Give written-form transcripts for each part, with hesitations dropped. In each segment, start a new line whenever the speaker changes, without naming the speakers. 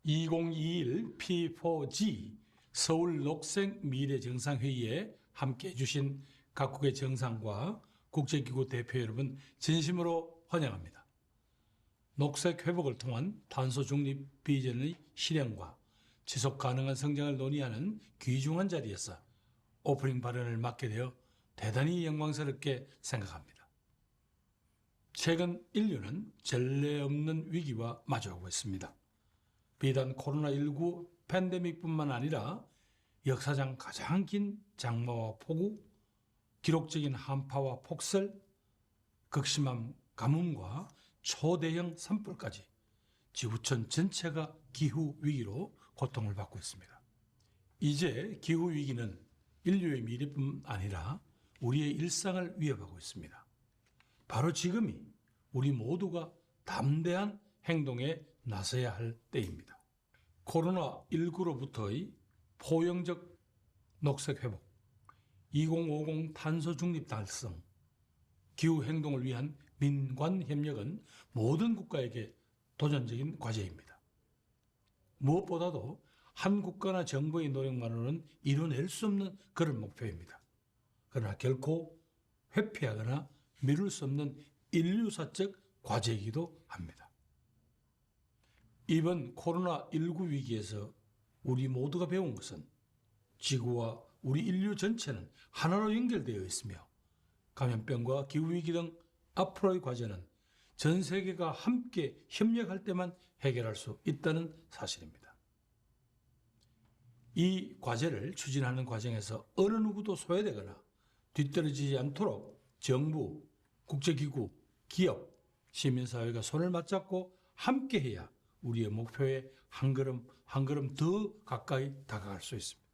2021 P4G 서울 녹색 미래 정상회의에 함께해 주신 각국의 정상과 국제기구 대표 여러분 진심으로 환영합니다. 녹색 회복을 통한 탄소 중립 비전의 실현과 지속 가능한 성장을 논의하는 귀중한 자리에서 오프닝 발언을 맡게 되어 대단히 영광스럽게 생각합니다. 최근 인류는 전례 없는 위기와 마주하고 있습니다. 비단 코로나19 팬데믹뿐만 아니라 역사상 가장 긴 장마와 폭우, 기록적인 한파와 폭설, 극심한 가뭄과 초대형 산불까지 지구촌 전체가 기후위기로 고통을 받고 있습니다. 이제 기후위기는 인류의 미래뿐 아니라 우리의 일상을 위협하고 있습니다. 바로 지금이 우리 모두가 담대한 행동에 나서야 할 때입니다. 코로나19로부터의 포용적 녹색 회복, 2050 탄소 중립 달성, 기후행동을 위한 민관 협력은 모든 국가에게 도전적인 과제입니다. 무엇보다도 한 국가나 정부의 노력만으로는 이뤄낼 수 없는 그런 목표입니다. 그러나 결코 회피하거나 미룰 수 없는 인류사적 과제이기도 합니다. 이번 코로나19 위기에서 우리 모두가 배운 것은 지구와 우리 인류 전체는 하나로 연결되어 있으며 감염병과 기후위기 등 앞으로의 과제는 전 세계가 함께 협력할 때만 해결할 수 있다는 사실입니다. 이 과제를 추진하는 과정에서 어느 누구도 소외되거나 뒤떨어지지 않도록 정부, 국제기구, 기업, 시민사회가 손을 맞잡고 함께해야 우리의 목표에 한 걸음 더 가까이 다가갈 수 있습니다.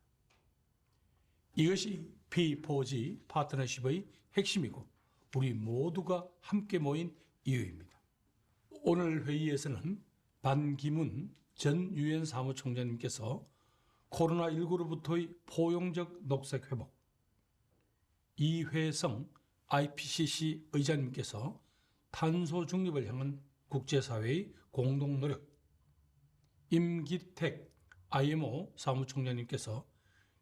이것이 P4G 파트너십의 핵심이고 우리 모두가 함께 모인 이유입니다. 오늘 회의에서는 반기문 전 유엔 사무총장님께서 코로나19로부터의 포용적 녹색 회복, 이회성 IPCC 의장님께서 탄소 중립을 향한 국제사회의 공동 노력, 임기택 IMO 사무총장님께서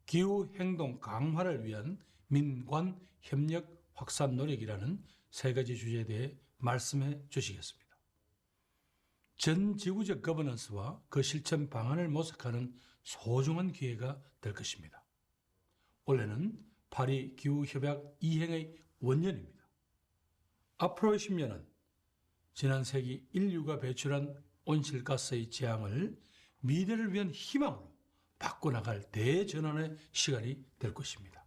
기후행동 강화를 위한 민관 협력 확산 노력이라는 세 가지 주제에 대해 말씀해 주시겠습니다. 전 지구적 거버넌스와 그 실천 방안을 모색하는 소중한 기회가 될 것입니다. 올해는 파리 기후협약 이행의 원년입니다. 앞으로의 10년은 지난 세기 인류가 배출한 온실가스의 재앙을 미래를 위한 희망으로 바꿔나갈 대전환의 시간이 될 것입니다.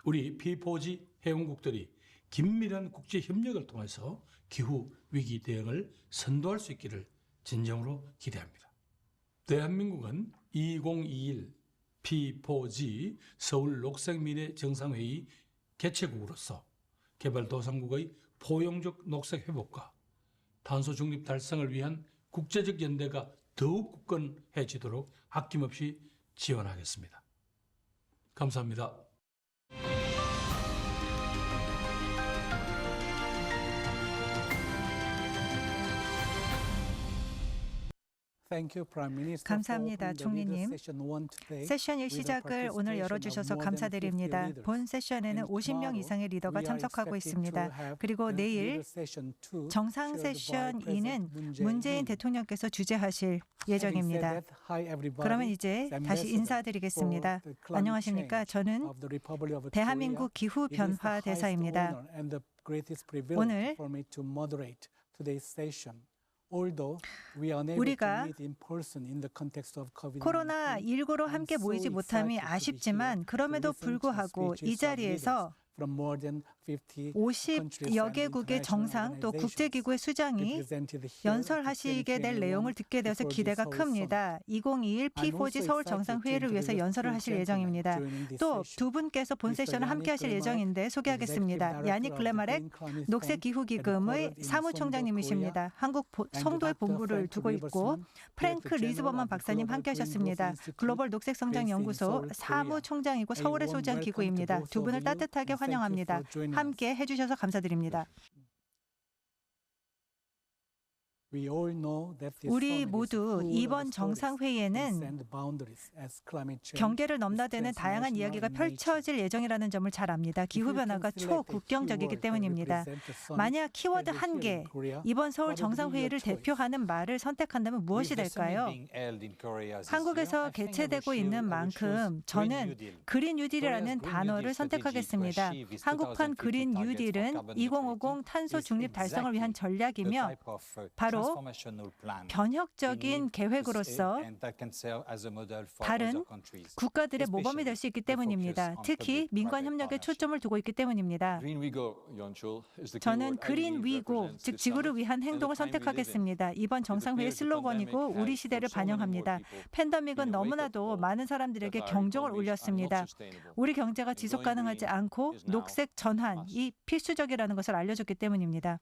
우리 P4G 회원국들이 긴밀한 국제협력을 통해서 기후위기 대응을 선도할 수 있기를 진정으로 기대합니다. 대한민국은 2021 P4G 서울 녹색미래 정상회의 개최국으로서 개발도상국의 포용적 녹색 회복과 탄소 중립 달성을 위한 국제적 연대가 더욱 굳건해지도록 아낌없이 지원하겠습니다. 감사합니다.
감사합니다, 총리님. 세션 1 시작을 오늘 열어주셔서 감사드립니다. 본 세션에는 50명 이상의 리더가 참석하고 있습니다. 그리고 내일 정상 세션 2는 문재인 대통령께서 주재하실 예정입니다. 그러면 이제 다시 인사드리겠습니다. 안녕하십니까? 저는 대한민국 기후변화 대사입니다. 오늘 우리가 코로나19로 함께 모이지 못함이 아쉽지만 그럼에도 불구하고 이 자리에서 50여 개국의 정상 또 국제기구의 수장이 연설하시게 될 내용을 듣게 되어서 기대가 큽니다. 2021 P4G 서울 정상회의를 위해서 연설을 하실 예정입니다. 또 두 분께서 본 세션을 함께 하실 예정인데 소개하겠습니다. 야닉 글레마렉 녹색기후기금의 사무총장님이십니다. 한국 송도에 본부를 두고 있고 프랭크 리즈버만 박사님 함께 하셨습니다. 글로벌 녹색성장연구소 사무총장이고 서울에 소재한 기구입니다. 두 분을 따뜻하게 환영합니다. 함께 해주셔서 감사드립니다. 우리 모두 이번 정상회의에는 경계를 넘나드는 다양한 이야기가 펼쳐질 예정이라는 점을 잘 압니다. 기후변화가 초국경적이기 때문입니다. 만약 키워드 한 개, 이번 서울 정상회의를 대표하는 말을 선택한다면 무엇이 될까요? 한국에서 개최되고 있는 만큼 저는 그린 뉴딜이라는 단어를 선택하겠습니다. 한국판 그린 뉴딜은 2050 탄소 중립 달성을 위한 전략이며 바로 변혁적인 계획으로서 다른 국가들의 모범이 될 수 있기 때문입니다. 특히 민관 협력에 초점을 두고 있기 때문입니다. 저는 그린 위고, 즉 지구를 위한 행동을 선택하겠습니다. 이번 정상회의 슬로건이고 우리 시대를 반영합니다. 팬데믹은 너무나도 많은 사람들에게 경종을 울렸습니다. 우리 경제가 지속 가능하지 않고 녹색 전환이 필수적이라는 것을 알려줬기 때문입니다.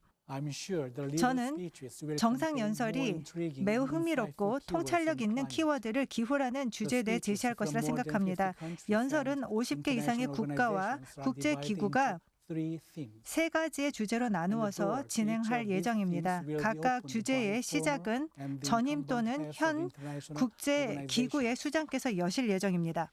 저는 정상연설이 매우 흥미롭고 통찰력 있는 키워드를 기후라는 주제에 대해 제시할 것이라 생각합니다. 연설은 50개 이상의 국가와 국제기구가 세 가지의 주제로 나누어서 진행할 예정입니다. 각각 주제의 시작은 전임 또는 현 국제기구의 수장께서 여실 예정입니다.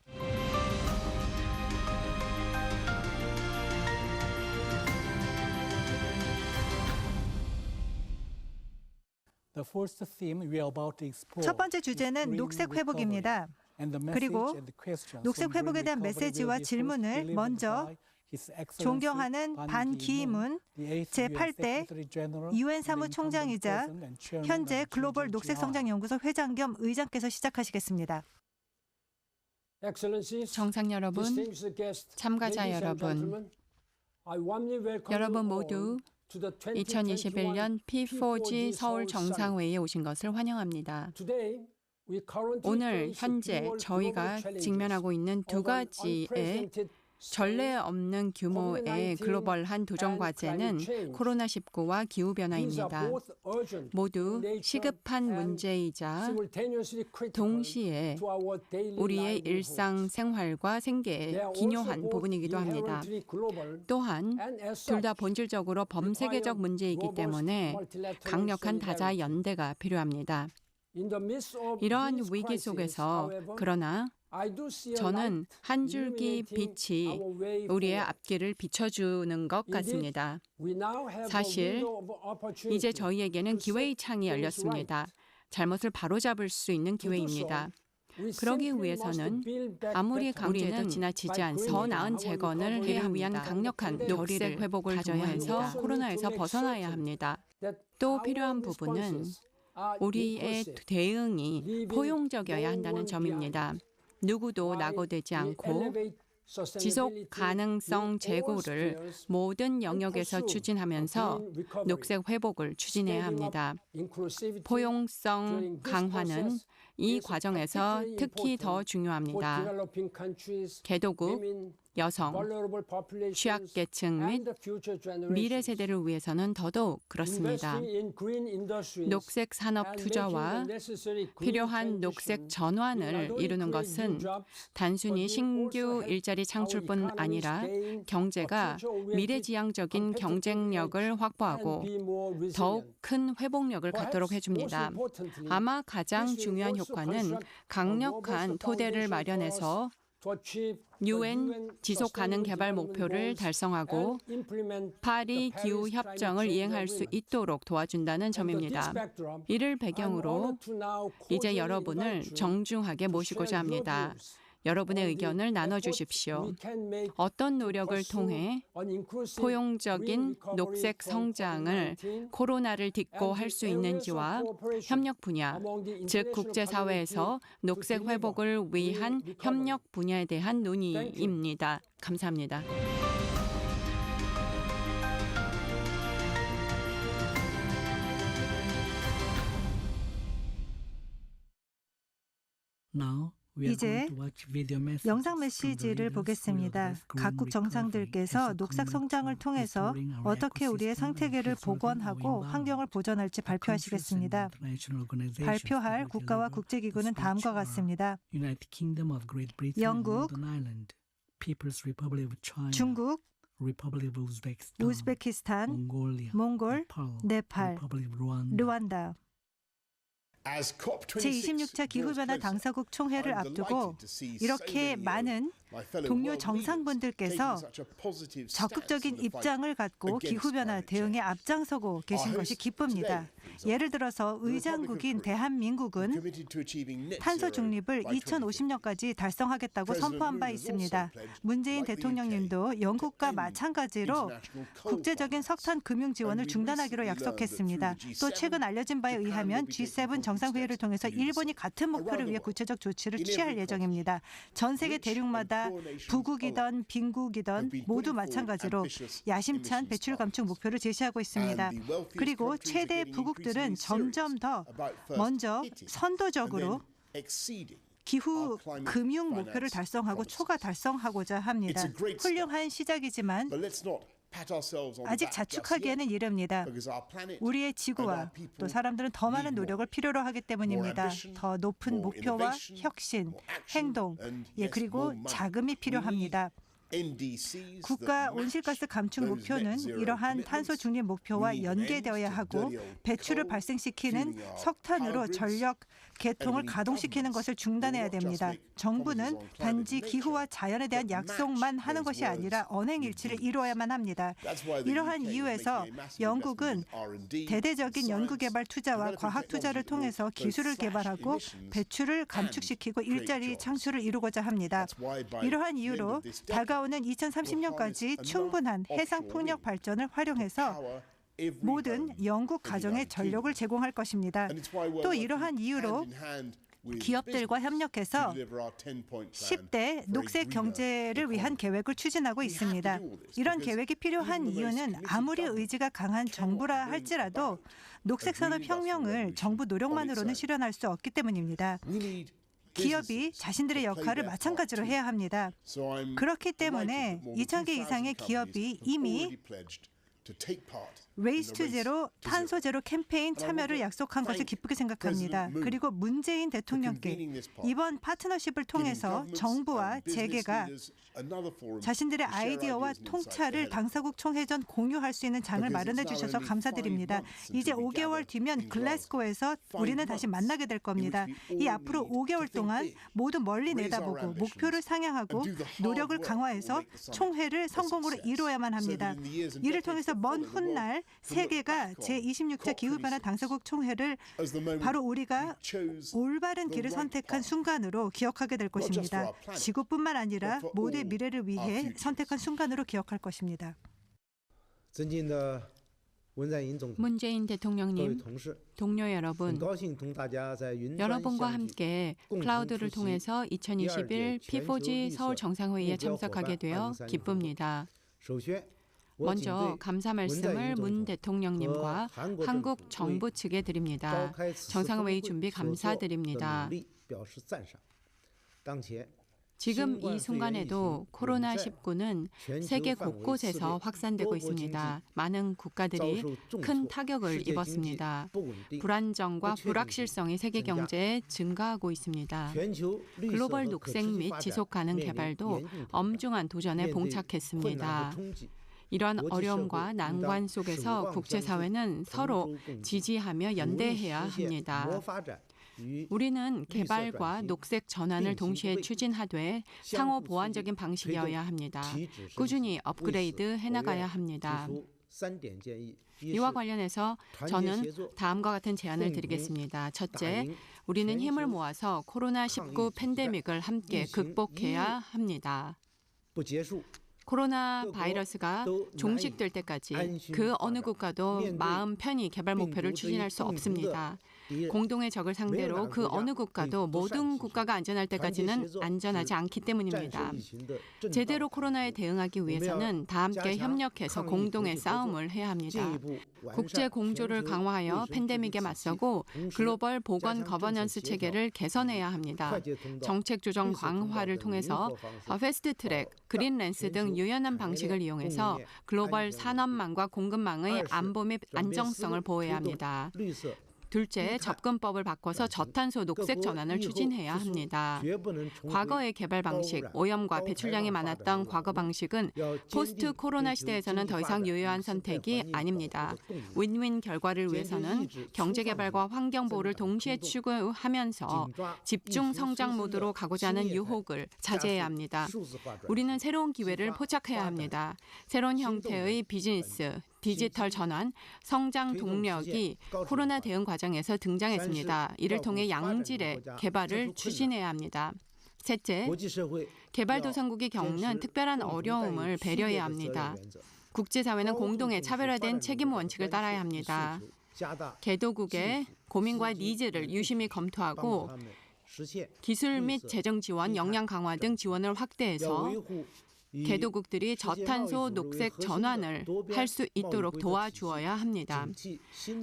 첫 번째 주제는 녹색 회복입니다. 그리고 녹색 회복에 대한 메시지와 질문을 먼저 존경하는 반기문 제8대 유엔 사무총장이자 현재 글로벌 녹색성장연구소 회장 겸 의장께서 시작하시겠습니다.
정상 여러분, 참가자 여러분, 여러분 모두 2021년 P4G 서울 정상회의에 오신 것을 환영합니다. 오늘 현재 저희가 직면하고 있는 두 가지의 전례 없는 규모의 글로벌한 도전 과제는 코로나19와 기후변화입니다. 모두 시급한 문제이자 동시에 우리의 일상생활과 생계에 기묘한 부분이기도 합니다. 또한 둘 다 본질적으로 범세계적 문제이기 때문에 강력한 다자 연대가 필요합니다. 이러한 위기 속에서 그러나 저는 한 줄기 빛이 우리의 앞길을 비춰주는 것 같습니다. 사실 이제 저희에게는 기회의 창이 열렸습니다. 잘못을 바로잡을 수 있는 기회입니다. 그러기 위해서는 아무리 강조해도 지나치지 않습니다. 더 나은 재건을 하기 위한 강력한 녹색 회복을 가져야 해서 코로나에서 벗어나야 합니다. 또 필요한 부분은 우리의 대응이 포용적이어야 한다는 점입니다. 누구도 낙오되지 않고 지속 가능성 제고를 모든 영역에서 추진하면서 녹색 회복을 추진해야 합니다. 포용성 강화는 이 과정에서 특히 더 중요합니다. 개도국, 여성, 취약계층 및 미래 세대를 위해서는 더더욱 그렇습니다. 녹색 산업 투자와 필요한 녹색 전환을 이루는 것은 단순히 신규 일자리 창출뿐 아니라 경제가 미래지향적인 경쟁력을 확보하고 더욱 큰 회복력을 갖도록 해줍니다. 아마 가장 중요한 효과는 강력한 토대를 마련해서 유엔 지속가능 개발 목표를 달성하고 파리 기후 협정을 이행할 수 있도록 도와준다는 점입니다. 이를 배경으로 이제 여러분을 정중하게 모시고자 합니다. 여러분의 의견을 나눠주십시오. 어떤 노력을 통해 포용적인 녹색 성장을 코로나를 딛고 할 수 있는지와 협력 분야, 즉 국제사회에서 녹색 회복을 위한 협력 분야에 대한 논의입니다. 감사합니다.
이제 영상 메시지를 보겠습니다. 각국 정상들께서 녹색 성장을 통해서 어떻게 우리의 생태계를 복원하고 환경을 보존할지 발표하시겠습니다. 발표할 국가와 국제기구는 다음과 같습니다. 영국, 중국, 우즈베키스탄, 몽골, 네팔, 르완다. 제26차 기후변화 당사국 총회를 앞두고 이렇게 많은 동료 정상분들께서 적극적인 입장을 갖고 기후변화 대응에 앞장서고 계신 것이 기쁩니다. 예를 들어서 의장국인 대한민국은 탄소 중립을 2050년까지 달성하겠다고 선포한 바 있습니다. 문재인 대통령님도 영국과 마찬가지로 국제적인 석탄 금융 지원을 중단하기로 약속했습니다. 또 최근 알려진 바에 의하면 G7 정상회의를 통해서 일본이 같은 목표를 위해 구체적 조치를 취할 예정입니다. 전 세계 대륙마다 부국이든 빈국이든 모두 마찬가지로 야심찬 배출 감축 목표를 제시하고 있습니다. 그리고 최대 부국들은 점점 더 먼저 선도적으로 기후 금융 목표를 달성하고 초과 달성하고자 합니다. 훌륭한 시작이지만 아직 자축하기에는 이릅니다. 우리의 지구와 또 사람들은 더 많은 노력을 필요로 하기 때문입니다. 더 높은 목표와 혁신, 행동, 그리고 자금이 필요합니다. 국가 온실가스 감축 목표는 이러한 탄소 중립 목표와 연계되어야 하고 배출을 발생시키는 석탄으로 전력 개통을 가동시키는 것을 중단해야 됩니다. 정부는 단지 기후와 자연에 대한 약속만 하는 것이 아니라 언행일치를 이루어야만 합니다. 이러한 이유에서 영국은 대대적인 연구개발 투자와 과학 투자를 통해서 기술을 개발하고 배출을 감축시키고 일자리 창출을 이루고자 합니다. 이러한 이유로 다가오는 2030년까지 충분한 해상 풍력 발전을 활용해서 모든 영국 가정에 전력을 제공할 것입니다. 또 이러한 이유로 기업들과 협력해서 10대 녹색 경제를 위한 계획을 추진하고 있습니다. 이런 계획이 필요한 이유는 아무리 의지가 강한 정부라 할지라도 녹색 산업 혁명을 정부 노력만으로는 실현할 수 없기 때문입니다. 기업이 자신들의 역할을 마찬가지로 해야 합니다. 그렇기 때문에 2,000개 이상의 기업이 이미 레이스 투 제로, 탄소 제로 캠페인 참여를 약속한 것을 기쁘게 생각합니다. 그리고 문재인 대통령께 이번 파트너십을 통해서 정부와 재계가 자신들의 아이디어와 통찰을 당사국 총회 전 공유할 수 있는 장을 마련해 주셔서 감사드립니다. 이제 5개월 뒤면 글래스고에서 우리는 다시 만나게 될 겁니다. 이 앞으로 5개월 동안 모두 멀리 내다보고 목표를 상향하고 노력을 강화해서 총회를 성공으로 이루어야만 합니다. 이를 통해서 먼 훗날 세계가 제26차 기후변화 당사국 총회를 바로 우리가 올바른 길을 선택한 순간으로 기억하게 될 것입니다. 지구뿐만 아니라 모두의 미래를 위해 선택한 순간으로 기억할 것입니다.
문재인 대통령님, 동료 여러분, 여러분과 함께 클라우드를 통해서 2021 P4G 서울 정상회의에 참석하게 되어 기쁩니다. 먼저 감사 말씀을 문 대통령님과 한국 정부 측에 드립니다. 정상회의 준비 감사드립니다. 지금 이 순간에도 코로나19는 세계 곳곳에서 확산되고 있습니다. 많은 국가들이 큰 타격을 입었습니다. 불안정과 불확실성이 세계 경제에 증가하고 있습니다. 글로벌 녹색 및 지속 가능 개발도 엄중한 도전에 봉착했습니다. 이런 어려움과 난관 속에서 국제사회는 서로 지지하며 연대해야 합니다. 우리는 개발과 녹색 전환을 동시에 추진하되 상호 보완적인 방식이어야 합니다. 꾸준히 업그레이드 해나가야 합니다. 이와 관련해서 저는 다음과 같은 제안을 드리겠습니다. 첫째, 우리는 힘을 모아서 코로나19 팬데믹을 함께 극복해야 합니다. 코로나 바이러스가 종식될 때까지 그 어느 국가도 마음 편히 개발 목표를 추진할 수 없습니다. 공동의 적을 상대로 그 어느 국가도 모든 국가가 안전할 때까지는 안전하지 않기 때문입니다. 제대로 코로나에 대응하기 위해서는 다 함께 협력해서 공동의 싸움을 해야 합니다. 국제 공조를 강화하여 팬데믹에 맞서고 글로벌 보건 거버넌스 체계를 개선해야 합니다. 정책 조정 강화를 통해서 패스트트랙, 그린랜스 등 유연한 방식을 이용해서 글로벌 산업망과 공급망의 안보 및 안정성을 보호해야 합니다. 둘째, 접근법을 바꿔서 저탄소 녹색 전환을 추진해야 합니다. 과거의 개발 방식, 오염과 배출량이 많았던 과거 방식은 포스트 코로나 시대에서는 더 이상 유효한 선택이 아닙니다. 윈윈 결과를 위해서는 경제 개발과 환경 보호를 동시에 추구하면서 집중 성장 모드로 가고자 하는 유혹을 자제해야 합니다. 우리는 새로운 기회를 포착해야 합니다. 새로운 형태의 비즈니스, 디지털 전환, 성장 동력이 코로나 대응 과정에서 등장했습니다. 이를 통해 양질의 개발을 추진해야 합니다. 셋째, 개발도상국이 겪는 특별한 어려움을 배려해야 합니다. 국제사회는 공동의 차별화된 책임 원칙을 따라야 합니다. 개도국의 고민과 니즈를 유심히 검토하고 기술 및 재정 지원, 역량 강화 등 지원을 확대해서 개도국들이 저탄소 녹색 전환을 할 수 있도록 도와주어야 합니다.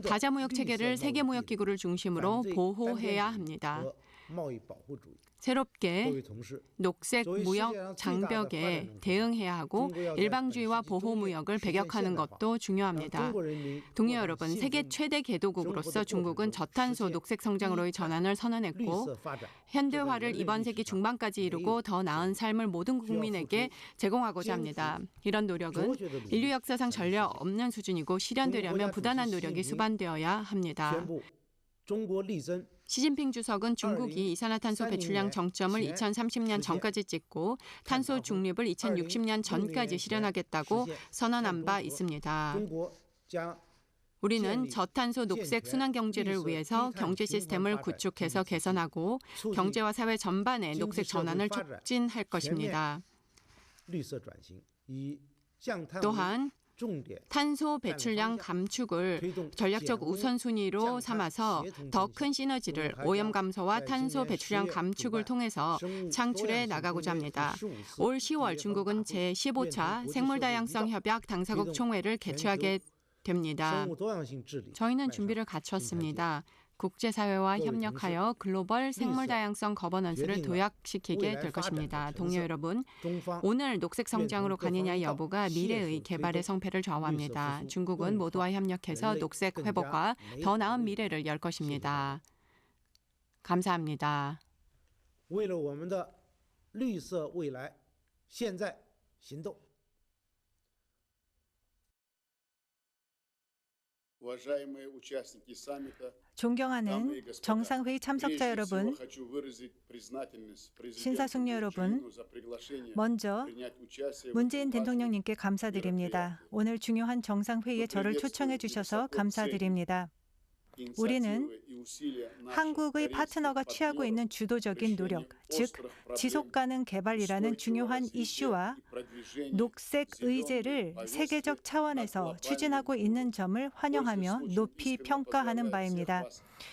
다자무역 체계를 세계무역기구를 중심으로 보호해야 합니다. 새롭게 녹색 무역 장벽에 대응해야 하고 일방주의와 보호무역을 배격하는 것도 중요합니다. 동료 여러분, 세계 최대 개도국으로서 중국은 저탄소 녹색 성장으로의 전환을 선언했고 현대화를 이번 세기 중반까지 이루고 더 나은 삶을 모든 국민에게 제공하고자 합니다. 이런 노력은 인류 역사상 전례 없는 수준이고 실현되려면 부단한 노력이 수반되어야 합니다. 시진핑 주석은 중국이 이산화탄소 배출량 정점을 2030년 전까지 찍고 탄소 중립을 2060년 전까지 실현하겠다고 선언한 바 있습니다. 우리는 저탄소 녹색 순환 경제를 위해서 경제 시스템을 구축해서 개선하고 경제와 사회 전반의 녹색 전환을 촉진할 것입니다. 또한 탄소 배출량 감축을 전략적 우선순위로 삼아서 더 큰 시너지를 오염 감소와 탄소 배출량 감축을 통해서 창출해 나가고자 합니다. 올 10월 중국은 제15차 생물다양성 협약 당사국 총회를 개최하게 됩니다. 저희는 준비를 갖췄습니다. 국제사회와 협력하여 글로벌 생물다양성 거버넌스를 도약시키게 될 것입니다. 동료 여러분, 오늘 녹색 성장으로 가느냐 여부가 미래의 개발의 성패를 좌우합니다. 중국은 모두와 협력해서 녹색 회복과 더 나은 미래를 열 것입니다. 감사합니다.
为了我们的绿色未来，现在行动。
존경하는 정상회의 참석자 여러분, 신사숙녀 여러분, 먼저 문재인 대통령님께 감사드립니다. 오늘 중요한 정상회의에 저를 초청해 주셔서 감사드립니다. 우리는 한국의 파트너가 취하고 있는 주도적인 노력, 즉 지속가능 개발이라는 중요한 이슈와 녹색 의제를 세계적 차원에서 추진하고 있는 점을 환영하며 높이 평가하는 바입니다.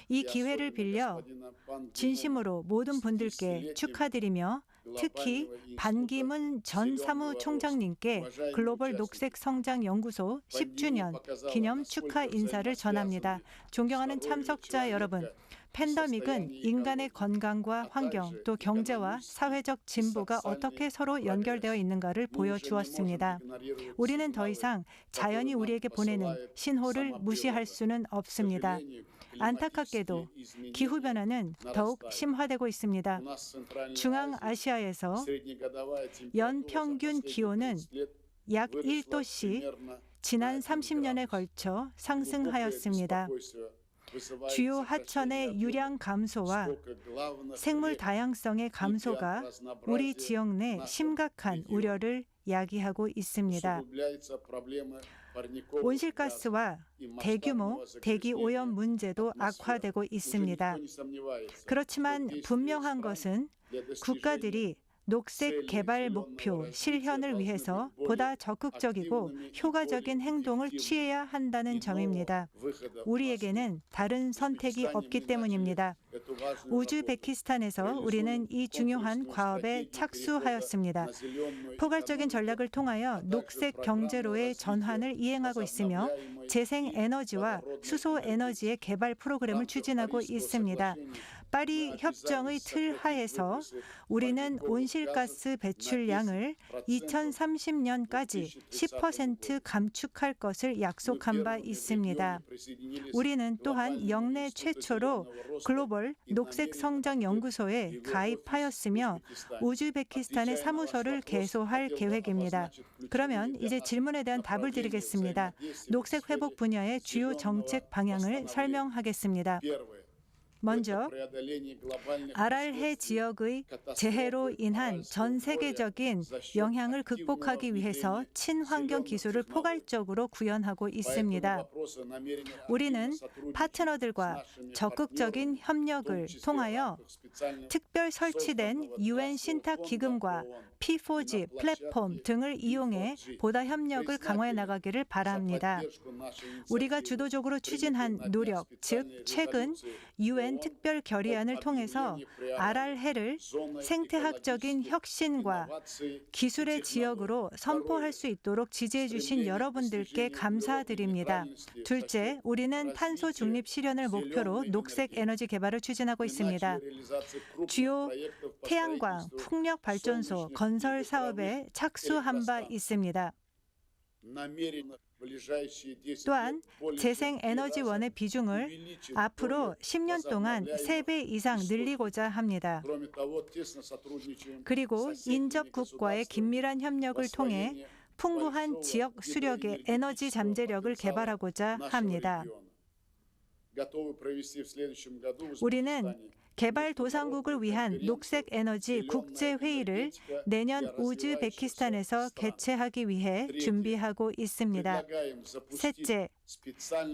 이 기회를 빌려 진심으로 모든 분들께 축하드리며 특히 반기문 전 사무총장님께 글로벌 녹색 성장 연구소 10주년 기념 축하 인사를 전합니다. 존경하는 참석자 여러분, 팬데믹은 인간의 건강과 환경, 또 경제와 사회적 진보가 어떻게 서로 연결되어 있는가를 보여주었습니다. 우리는 더 이상 자연이 우리에게 보내는 신호를 무시할 수는 없습니다. 안타깝게도 기후변화는 더욱 심화되고 있습니다. 중앙아시아에서 연평균 기온은 약 1도씩 지난 30년에 걸쳐 상승하였습니다. 주요 하천의 유량 감소와 생물 다양성의 감소가 우리 지역 내 심각한 우려를 야기하고 있습니다. 온실가스와 대규모 대기 오염 문제도 악화되고 있습니다. 그렇지만 분명한 것은 국가들이 녹색 개발 목표 실현을 위해서 보다 적극적이고 효과적인 행동을 취해야 한다는 점입니다. 우리에게는 다른 선택이 없기 때문입니다. 우즈베키스탄에서 우리는 이 중요한 과업에 착수하였습니다. 포괄적인 전략을 통하여 녹색 경제로의 전환을 이행하고 있으며 재생 에너지와 수소 에너지의 개발 프로그램을 추진하고 있습니다. 파리 협정의 틀 하에서 우리는 온실가스 배출량을 2030년까지 10% 감축할 것을 약속한 바 있습니다. 우리는 또한 역내 최초로 글로벌 녹색 성장 연구소에 가입하였으며 우즈베키스탄의 사무소를 개소할 계획입니다. 그러면 이제 질문에 대한 답을 드리겠습니다. 녹색 회복 분야의 주요 정책 방향을 설명하겠습니다. 먼저 아랄해 지역의 재해로 인한 전 세계적인 영향을 극복하기 위해서 친환경 기술을 포괄적으로 구현하고 있습니다. 우리는 파트너들과 적극적인 협력을 통하여 특별 설치된 UN 신탁 기금과 P4G 플랫폼 등을 이용해 보다 협력을 강화해 나가기를 바랍니다. 우리가 주도적으로 추진한 노력, 즉 최근 UN 특별 결의안을 통해서 아랄해를 생태학적인 혁신과 기술의 지역으로 선포할 수 있도록 지지해 주신 여러분들께 감사드립니다. 둘째, 우리는 탄소 중립 실현을 목표로 녹색 에너지 개발을 추진하고 있습니다. 주요 태양광, 풍력 발전소 건설 사업에 착수한 바 있습니다. 또한 재생에너지원의 비중을 앞으로 10년 동안 3배 이상 늘리고자 합니다. 그리고 인접국과의 긴밀한 협력을 통해 풍부한 지역 수력의 에너지 잠재력을 개발하고자 합니다. 우리는 개발도상국을 위한 녹색 에너지 국제회의를 내년 우즈베키스탄에서 개최하기 위해 준비하고 있습니다. 셋째,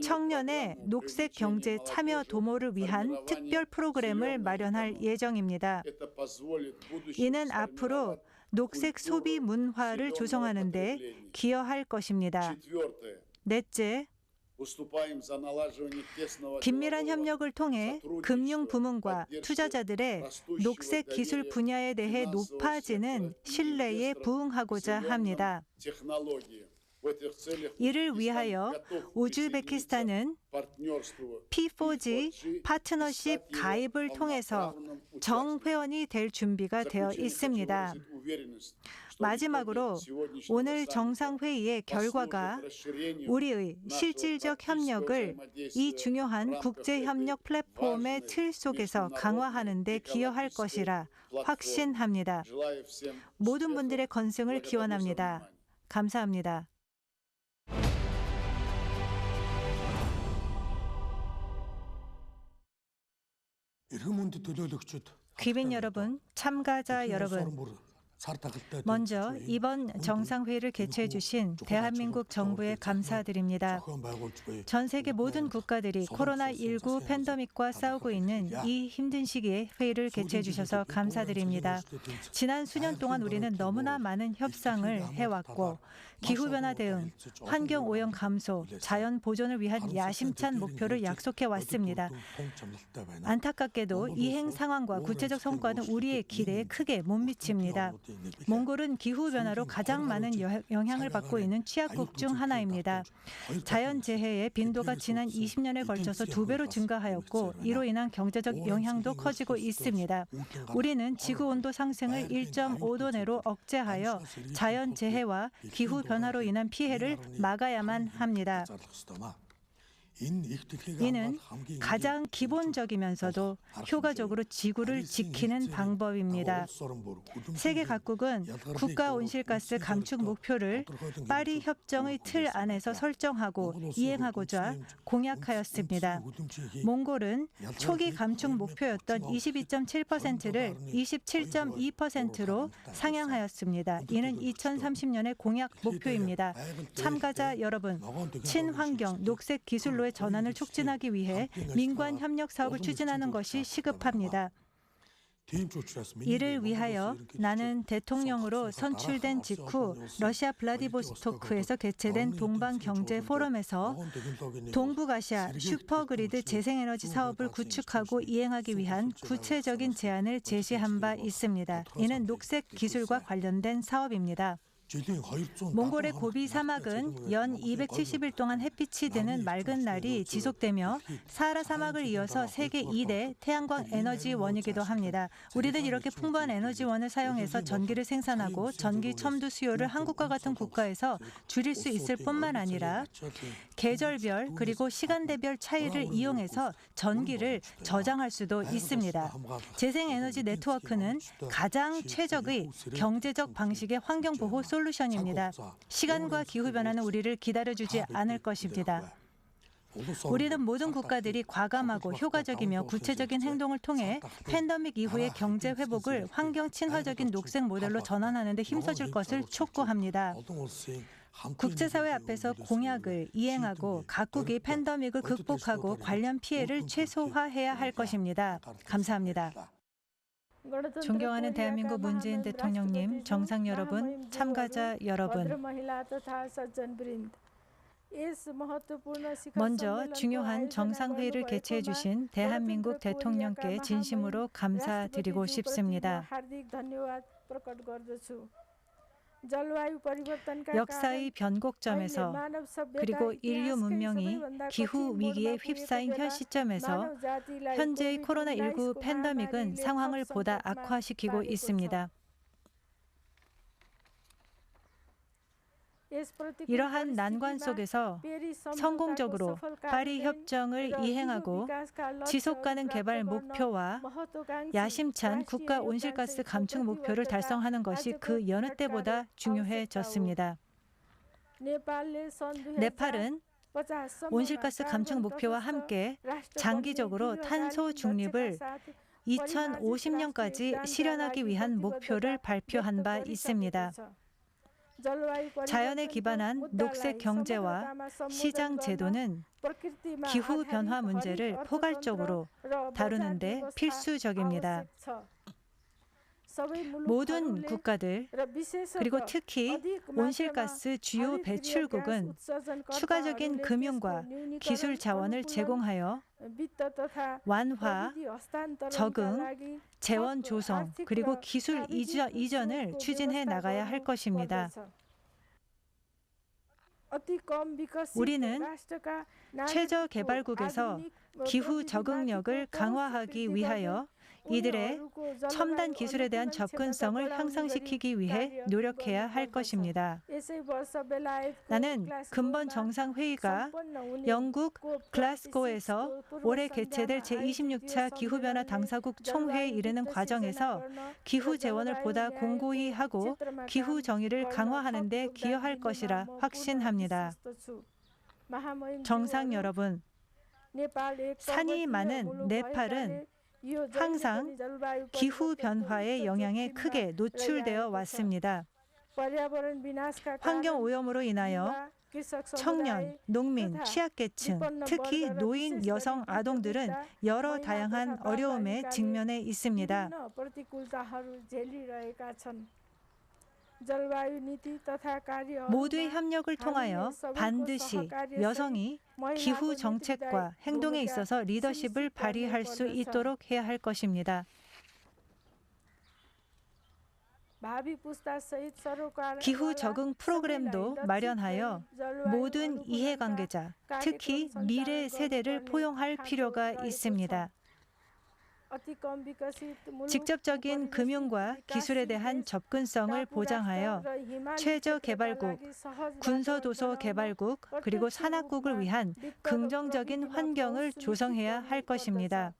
청년의 녹색 경제 참여 도모를 위한 특별 프로그램을 마련할 예정입니다. 이는 앞으로 녹색 소비 문화를 조성하는 데 기여할 것입니다. 넷째, 긴밀한 협력을 통해 금융 부문과 투자자들의 녹색 기술 분야에 대해 높아지는 신뢰에 부응하고자 합니다. 이를 위하여 우즈베키스탄은 P4G 파트너십 가입을 통해서 정회원이 될 준비가 되어 있습니다. 마지막으로 오늘 정상회의의 결과가 우리의 실질적 협력을 이 중요한 국제협력 플랫폼의 틀 속에서 강화하는 데 기여할 것이라 확신합니다. 모든 분들의 건승을 기원합니다. 감사합니다. 귀빈 여러분, 참가자 여러분, 먼저 이번 정상회의를 개최해 주신 대한민국 정부에 감사드립니다. 전 세계 모든 국가들이 코로나19 팬데믹과 싸우고 있는 이 힘든 시기에 회의를 개최해 주셔서 감사드립니다. 지난 수년 동안 우리는 너무나 많은 협상을 해왔고 기후변화 대응, 환경오염 감소, 자연 보존을 위한 야심찬 목표를 약속해 왔습니다. 안타깝게도 이행 상황과 구체적 성과는 우리의 기대에 크게 못 미칩니다. 몽골은 기후변화로 가장 많은 영향을 받고 있는 취약국 중 하나입니다. 자연재해의 빈도가 지난 20년에 걸쳐서 2배로 증가하였고 이로 인한 경제적 영향도 커지고 있습니다. 우리는 지구온도 상승을 1.5도 내로 억제하여 자연재해와 기후변화로 인한 피해를 막아야만 합니다. 이는 가장 기본적이면서도 효과적으로 지구를 지키는 방법입니다. 세계 각국은 국가 온실가스 감축 목표를 파리 협정의 틀 안에서 설정하고 이행하고자 공약하였습니다. 몽골은 초기 감축 목표였던 22.7%를 27.2%로 상향하였습니다. 이는 2030년의 공약 목표입니다. 참가자 여러분, 친환경, 녹색 기술로의 전환을 촉진하기 위해 민관 협력 사업을 추진하는 것이 시급합니다. 이를 위하여 나는 대통령으로 선출된 직후 러시아 블라디보스토크에서 개최된 동방경제 포럼에서 동북아시아 슈퍼그리드 재생에너지 사업을 구축하고 이행하기 위한 구체적인 제안을 제시한 바 있습니다. 이는 녹색 기술과 관련된 사업입니다. 몽골의 고비 사막은 연 270일 동안 햇빛이 드는 맑은 날이 지속되며 사하라 사막을 이어서 세계 2대 태양광 에너지원이기도 합니다. 우리는 이렇게 풍부한 에너지원을 사용해서 전기를 생산하고 전기 첨두 수요를 한국과 같은 국가에서 줄일 수 있을 뿐만 아니라 계절별 그리고 시간대별 차이를 이용해서 전기를 저장할 수도 있습니다. 재생에너지 네트워크는 가장 최적의 경제적 방식의 환경보호 솔루션입니다. 시간과 기후 변화는 우리를 기다려주지 않을 것입니다. 우리는 모든 국가들이 과감하고 효과적이며 구체적인 행동을 통해 팬데믹 이후의 경제 회복을 환경 친화적인 녹색 모델로 전환하는 데 힘써줄 것을 촉구합니다. 국제사회 앞에서 공약을 이행하고 각국이 팬데믹을 극복하고 관련 피해를 최소화해야 할 것입니다. 감사합니다. 존경하는 대한민국 문재인 대통령님, 정상 여러분, 참가자 여러분. 먼저 중요한 정상회의를 개최해 주신 대한민국 대통령께 진심으로 감사드리고 싶습니다. 역사의 변곡점에서 그리고 인류 문명이 기후 위기에 휩싸인 현 시점에서 현재의 코로나19 팬데믹은 상황을 보다 악화시키고 있습니다. 이러한 난관 속에서 성공적으로 파리 협정을 이행하고 지속가능 개발 목표와 야심찬 국가 온실가스 감축 목표를 달성하는 것이 그 여느 때보다 중요해졌습니다. 네팔은 온실가스 감축 목표와 함께 장기적으로 탄소 중립을 2050년까지 실현하기 위한 목표를 발표한 바 있습니다. 자연에 기반한 녹색 경제와 시장 제도는 기후 변화 문제를 포괄적으로 다루는 데 필수적입니다. 모든 국가들, 그리고 특히 온실가스 주요 배출국은 추가적인 금융과 기술 자원을 제공하여 완화, 적응, 재원 조성, 그리고 기술 이전을 추진해 나가야 할 것입니다. 우리는 최저개발국에서 기후 적응력을 강화하기 위하여 이들의 첨단 기술에 대한 접근성을 향상시키기 위해 노력해야 할 것입니다. 나는 근본 정상회의가 영국 글라스고에서 올해 개최될 제26차 기후변화 당사국 총회에 이르는 과정에서 기후 재원을 보다 공고히 하고 기후 정의를 강화하는 데 기여할 것이라 확신합니다. 정상 여러분, 산이 많은 네팔은 항상 기후변화의 영향에 크게 노출되어 왔습니다. 환경오염으로 인하여 청년, 농민, 취약계층, 특히 노인, 여성, 아동들은 여러 다양한 어려움에 직면해 있습니다. 모두의 협력을 통하여 반드시 여성이 기후 정책과 행동에 있어서 리더십을 발휘할 수 있도록 해야 할 것입니다. 기후 적응 프로그램도 마련하여 모든 이해관계자, 특히 미래 세대를 포용할 필요가 있습니다. 직접적인 금융과 기술에 대한 접근성을 보장하여 최저개발국, 군서도서 개발국, 그리고 산악국을 위한 긍정적인 환경을 조성해야 할 것입니다.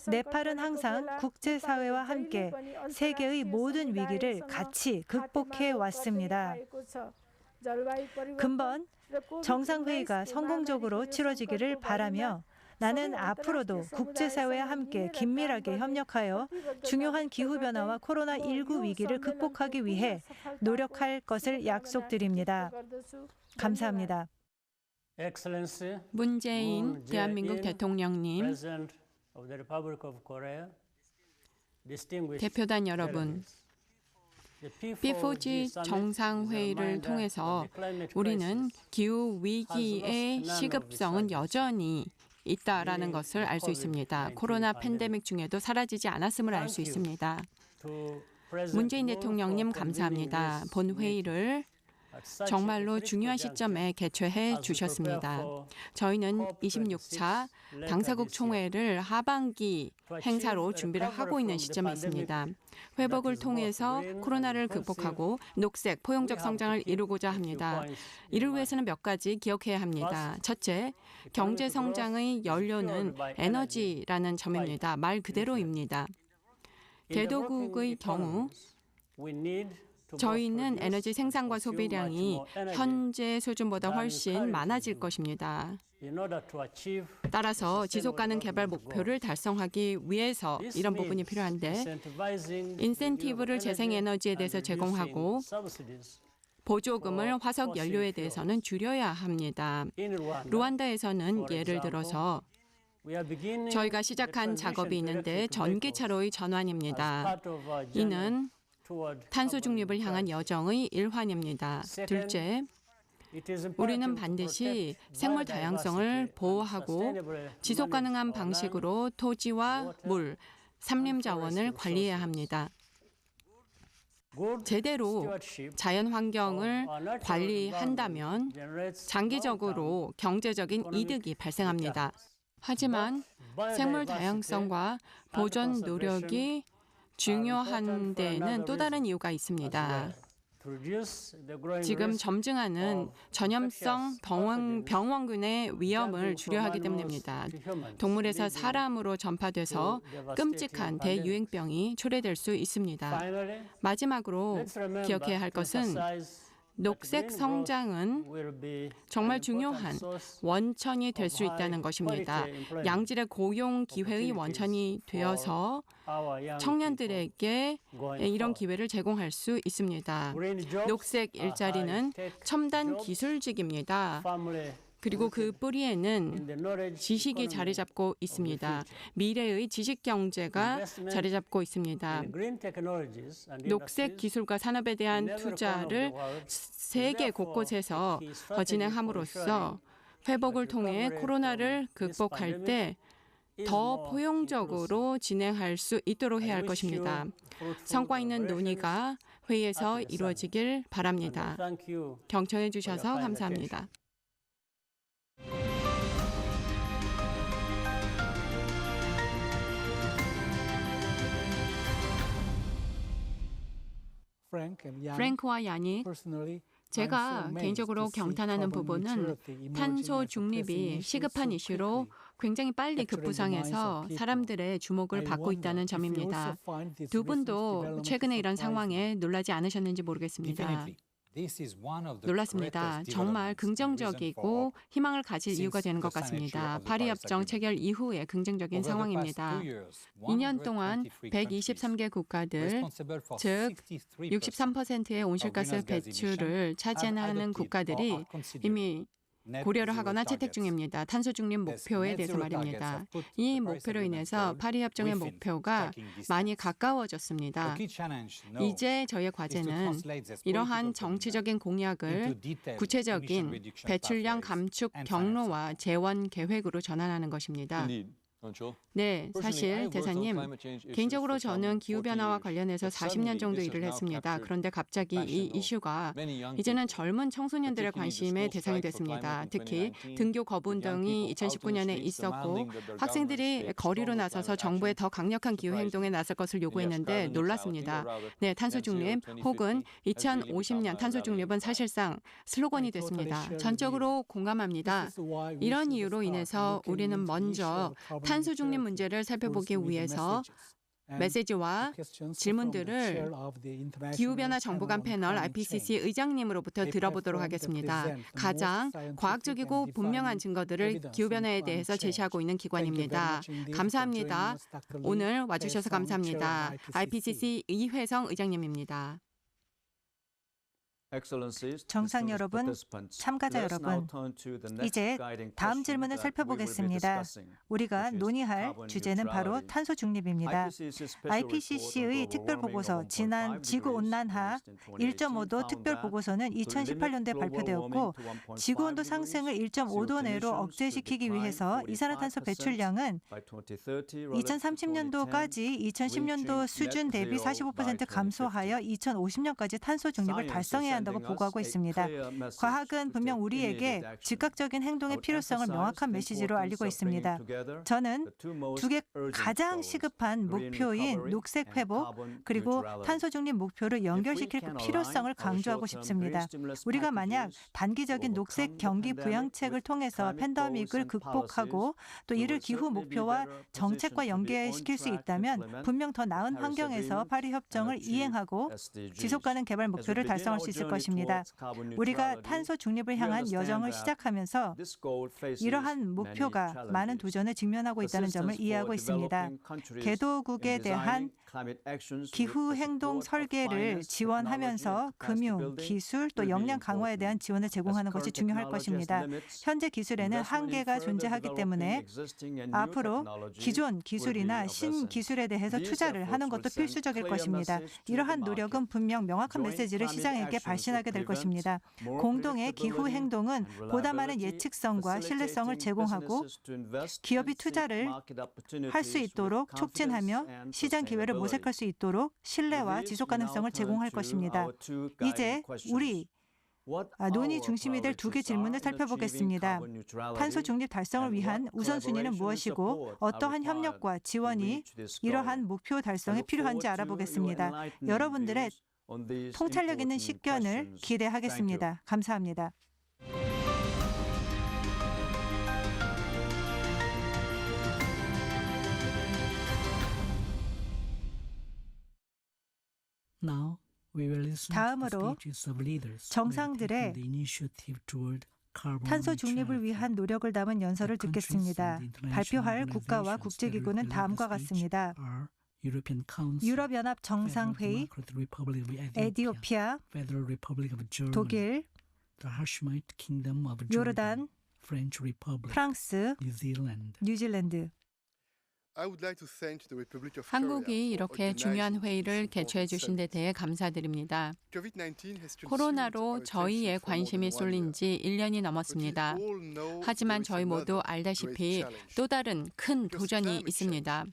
네팔은 항상 국제사회와 함께 세계의 모든 위기를 같이 극복해 왔습니다. 근본 정상회의가 성공적으로 치러지기를 바라며 나는 앞으로도 국제사회와 함께 긴밀하게 협력하여 중요한 기후변화와 코로나19 위기를 극복하기 위해 노력할 것을 약속드립니다. 감사합니다.
문재인 대한민국 대통령님, 대표단 여러분, P4G 정상회의를 통해서 우리는 기후 위기의 시급성은 여전히 있다라는 것을 알 수 있습니다. 코로나 팬데믹 중에도 사라지지 않았음을 알 수 있습니다. 문재인 대통령님 감사합니다. 본 회의를 정말로 중요한 시점에 개최해 주셨습니다. 저희는 26차 당사국 총회를 하반기 행사로 준비를 하고 있는 시점에 있습니다. 회복을 통해서 코로나를 극복하고 녹색, 포용적 성장을 이루고자 합니다. 이를 위해서는 몇 가지 기억해야 합니다. 첫째, 경제 성장의 연료는 에너지라는 점입니다. 말 그대로입니다. 개도국의 경우 저희는 에너지 생산과 소비량이 현재 수준보다 훨씬 많아질 것입니다. 따라서 지속가능 개발 목표를 달성하기 위해서 이런 부분이 필요한데 인센티브를 재생에너지에 대해서 제공하고 보조금을 화석 연료에 대해서는 줄여야 합니다. 루안다에서는 예를 들어서 저희가 시작한 작업이 있는데 전기차로의 전환입니다. 이는 탄소 중립을 향한 여정의 일환입니다. 둘째, 우리는 반드시 생물 다양성을 보호하고 지속 가능한 방식으로 토지와 물, 산림 자원을 관리해야 합니다. 제대로 자연 환경을 관리한다면 장기적으로 경제적인 이득이 발생합니다. 하지만 생물 다양성과 보존 노력이 중요한 데에는 또 다른 이유가 있습니다. 지금 점증하는 전염성 병원균의 위험을 줄여야 하기 때문입니다. 동물에서 사람으로 전파돼서 끔찍한 대유행병이 초래될 수 있습니다. 마지막으로 기억해야 할 것은 녹색 성장은 정말 중요한 원천이 될 수 있다는 것입니다. 양질의 고용 기회의 원천이 되어서 청년들에게 이런 기회를 제공할 수 있습니다. 녹색 일자리는 첨단 기술직입니다. 그리고 그 뿌리에는 지식이 자리 잡고 있습니다. 미래의 지식 경제가 자리 잡고 있습니다. 녹색 기술과 산업에 대한 투자를 세계 곳곳에서 진행함으로써 회복을 통해 코로나를 극복할 때 더 포용적으로 진행할 수 있도록 해야 할 것입니다. 성과 있는 논의가 회의에서 이루어지길 바랍니다. 경청해 주셔서 감사합니다. 프랭크와 야닉, 제가 개인적으로 경탄하는 부분은 탄소 중립이 시급한 이슈로 굉장히 빨리 급부상해서 사람들의 주목을 받고 있다는 점입니다. 두 분도 최근에 이런 상황에 놀라지 않으셨는지 모르겠습니다. 놀랐습니다. 정말 긍정적이고 희망을 가질 이유가 되는 것 같습니다. 파리협정 체결 이후의 긍정적인 상황입니다. 2년 동안 123개 국가들, 즉 63%의 온실가스 배출을 차지하는 국가들이 이미 고려를 하거나 채택 중입니다. 탄소 중립 목표에 대해서 말입니다. 이 목표로 인해서 파리협정의 목표가 많이 가까워졌습니다. 이제 저희의 과제는 이러한 정치적인 공약을 구체적인 배출량 감축 경로와 재원 계획으로 전환하는 것입니다. 네, 사실 대사님, 개인적으로 저는 기후변화와 관련해서 40년 정도 일을 했습니다. 그런데 갑자기 이 이슈가 이제는 젊은 청소년들의 관심의 대상이 됐습니다. 특히 등교 거부 운동이 2019년에 있었고 학생들이 거리로 나서서 정부에 더 강력한 기후행동에 나설 것을 요구했는데 놀랐습니다. 네, 탄소 중립 혹은 2050년 탄소 중립은 사실상 슬로건이 됐습니다. 전적으로 공감합니다. 이런 이유로 인해서 우리는 먼저 탄소 중립 문제를 살펴보기 위해서 메시지와 질문들을 기후변화 정보관 패널 IPCC 의장님으로부터 들어보도록 하겠습니다. 가장 과학적이고 분명한 증거들을 기후변화에 대해서 제시하고 있는 기관입니다. 감사합니다. 오늘 와주셔서 감사합니다. IPCC 이회성 의장님입니다.
정상 여러분, 참가자 여러분, 이제 다음 질문을 살펴보겠습니다. 우리가 논의할 주제는 바로 탄소 중립입니다. IPCC의 특별보고서 지난 지구온난화 1.5도 특별보고서는 2018년도에 발표되었고 지구온도 상승을 1.5도 내로 억제시키기 위해서 이산화탄소 배출량은 2030년도까지 2010년도 수준 대비 45% 감소하여 2050년까지 탄소 중립을 달성해야 한다고 보고하고 있습니다. 과학은 분명 우리에게 즉각적인 행동의 필요성을 명확한 메시지로 알리고 있습니다. 저는 두 개 가장 시급한 목표인 녹색 회복 그리고 탄소 중립 목표를 연결시킬 필요성을 강조하고 싶습니다. 우리가 만약 단기적인 녹색 경기 부양책을 통해서 팬데믹을 극복하고 또 이를 기후 목표와 정책과 연계시킬 수 있다면 분명 더 나은 환경에서 파리 협정을 이행하고 지속가능 개발 목표를 달성할 수 있을 것입니다. 우리가 탄소 중립을 향한 여정을 시작하면서 이러한 목표가 많은 도전을 직면하고 있다는 점을 이해하고 있습니다. 개도국에 대한 기후 행동 설계를 지원하면서 금융, 기술 또 역량 강화에 대한 지원을 제공하는 것이 중요할 것입니다. 현재 기술에는 한계가 존재하기 때문에 앞으로 기존 기술이나 신기술에 대해서 투자를 하는 것도 필수적일 것입니다. 이러한 노력은 분명 명확한 메시지를 시장에게 발신하게 될 것입니다. 공동의 기후 행동은 보다 많은 예측성과 신뢰성을 제공하고 기업이 투자를 할 수 있도록 촉진하며 시장 기회를 모색할 수 있도록 신뢰와 지속 가능성을 제공할 것입니다. 이제 우리 논의 중심이 될 두 개 질문을 살펴보겠습니다. 탄소 중립 달성을 위한 우선순위는 무엇이고 어떠한 협력과 지원이 이러한 목표 달성에 필요한지 알아보겠습니다. 여러분들의 통찰력 있는 식견을 기대하겠습니다. 감사합니다. 다음으로 정상들의 탄소 중립을 위한 노력을 담은 연설을 듣겠습니다. 발표할 국가와 국제기구는 다음과 같습니다. 유럽연합 정상회의, 에티오피아, 독일, 요르단, 프랑스, 뉴질랜드.
한국이 이렇게 중요한 회의를 개최해 주신 데 대해 감사드립니다. 코로나로 저희의 관심이 쏠린 지 1년이 넘었습니다. 하지만 저희 모두 알다시피 또 다른 큰 도전이 있습니다.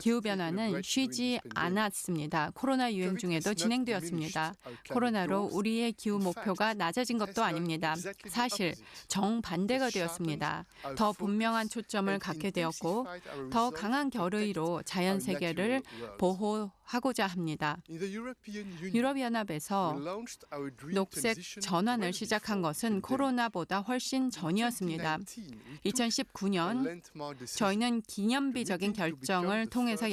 기후변화는 쉬지 않았습니다. 코로나 유행 중에도 진행되었습니다. 코로나로 우리의 기후 목표가 낮아진 것도 아닙니다. 사실 정반대가 되었습니다. 더 분명한 초점을 갖게 되었고 더 강한 결의로 자연세계를 보호하고자 합니다. 유럽연합에서 녹색 전환을 시작한 것은 코로나보다 훨씬 전이었습니다. 2019년 저희는 기념비적인 결정을 통해서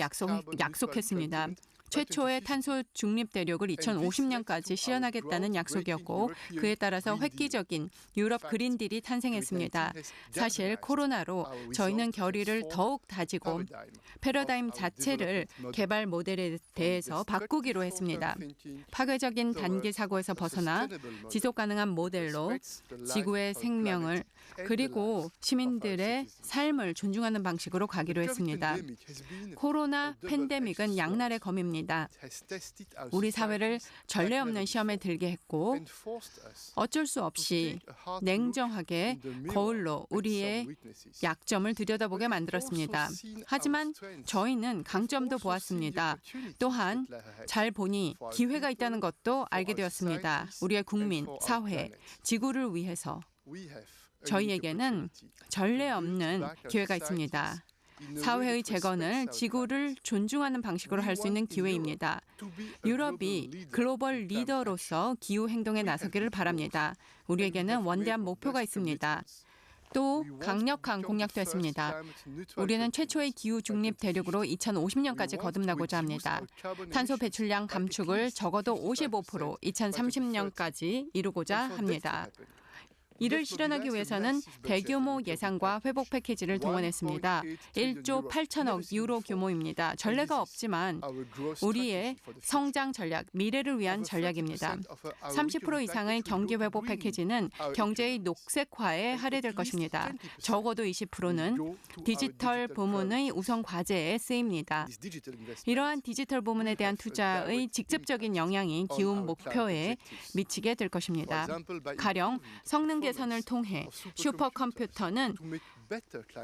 약속했습니다. 최초의 탄소 중립 대륙을 2050년까지 실현하겠다는 약속이었고 그에 따라서 획기적인 유럽 그린딜이 탄생했습니다. 사실 코로나로 저희는 결의를 더욱 다지고 패러다임 자체를 개발 모델에 대해서 바꾸기로 했습니다. 파괴적인 단기 사고에서 벗어나 지속 가능한 모델로 지구의 생명을 그리고 시민들의 삶을 존중하는 방식으로 가기로 했습니다. 코로나 팬데믹은 양날의 검입니다. 우리 사회를 전례 없는 시험에 들게 했고 어쩔 수 없이 냉정하게 거울로 우리의 약점을 들여다보게 만들었습니다. 하지만 저희는 강점도 보았습니다. 또한 잘 보니 기회가 있다는 것도 알게 되었습니다. 우리의 국민, 사회, 지구를 위해서 저희에게는 전례 없는 기회가 있습니다. 사회의 재건을 지구를 존중하는 방식으로 할 수 있는 기회입니다. 유럽이 글로벌 리더로서 기후 행동에 나서기를 바랍니다. 우리에게는 원대한 목표가 있습니다. 또 강력한 공약도 했습니다. 우리는 최초의 기후 중립 대륙으로 2050년까지 거듭나고자 합니다. 탄소 배출량 감축을 적어도 55% 2030년까지 이루고자 합니다. 이를 실현하기 위해서는 대규모 예산과 회복 패키지를 동원했습니다. 1조 8천억 유로 규모입니다. 전례가 없지만 우리의 성장 전략, 미래를 위한 전략입니다. 30% 이상의 경기 회복 패키지는 경제의 녹색화에 할애될 것입니다. 적어도 20%는 디지털 부문의 우선 과제에 쓰입니다. 이러한 디지털 부문에 대한 투자의 직접적인 영향이 기후 목표에 미치게 될 것입니다. 가령 성능 개선을 통해 슈퍼컴퓨터는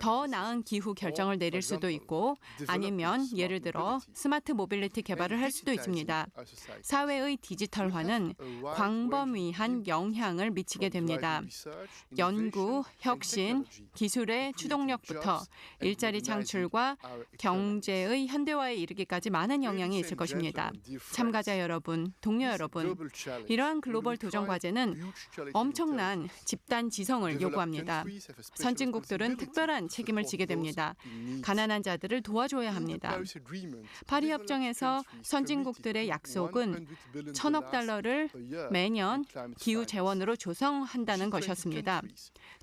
더 나은 기후 결정을 내릴 수도 있고 아니면 예를 들어 스마트 모빌리티 개발을 할 수도 있습니다. 사회의 디지털화는 광범위한 영향을 미치게 됩니다. 연구, 혁신, 기술의 추동력부터 일자리 창출과 경제의 현대화에 이르기까지 많은 영향이 있을 것입니다. 참가자 여러분, 동료 여러분, 이러한 글로벌 도전 과제는 엄청난 집단 지성을 요구합니다. 선진국들은 특별한 책임을 지게 됩니다. 가난한 자들을 도와줘야 합니다. 파리 협정에서 선진국들의 약속은 1,000억 달러를 매년 기후 재원으로 조성한다는 것이었습니다.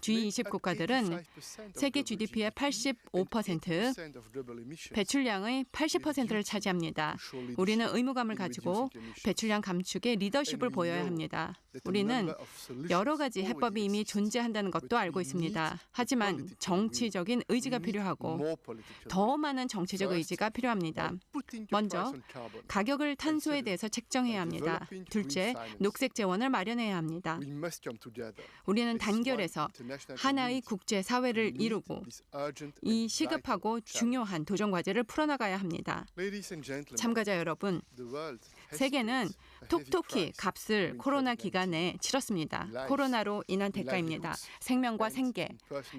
G20 국가들은 세계 GDP의 85%, 배출량의 80%를 차지합니다. 우리는 의무감을 가지고 배출량 감축에 리더십을 보여야 합니다. 우리는 여러 가지 해법이 이미 존재한다는 것도 알고 있습니다. 하지만 정치적인 의지가 필요하고 더 많은 정치적 의지가 필요합니다. 먼저 가격을 탄소에 대해서 책정해야 합니다. 둘째, 녹색 재원을 마련해야 합니다. 우리는 단결해서 하나의 국제 사회를 이루고 이 시급하고 중요한 도전 과제를 풀어나가야 합니다. 참가자 여러분, 세계는 톡톡히 값을 코로나 기간에 치렀습니다. 코로나로 인한 대가입니다. 생명과 생계,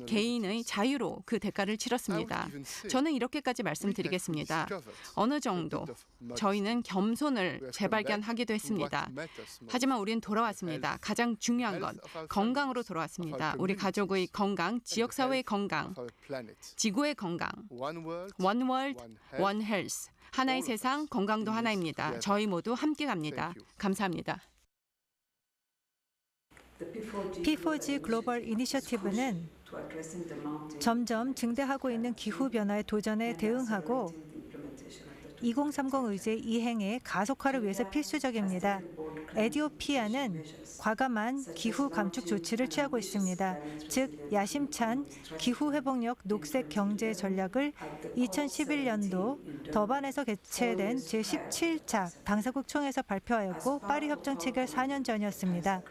개인의 자유로 그 대가를 치렀습니다. 저는 이렇게까지 말씀드리겠습니다. 어느 정도 저희는 겸손을 재발견하기도 했습니다. 하지만 우리는 돌아왔습니다. 가장 중요한 건 건강으로 돌아왔습니다. 우리 가족의 건강, 지역사회의 건강, 지구의 건강, One World, One Health. 하나의 세상, 건강도 하나입니다. 저희 모두 함께 갑니다. 감사합니다.
P4G 글로벌 이니셔티브는 점점 증대하고 있는 기후변화의 도전에 대응하고 2030 의제 이행의 가속화를 위해서 필수적입니다. 에티오피아는 과감한 기후 감축 조치를 취하고 있습니다. 즉 야심찬 기후 회복력 녹색 경제 전략을 2011년도 더반에서 개최된 제17차 당사국 총회에서 발표하였고 파리 협정 체결 4년 전이었습니다.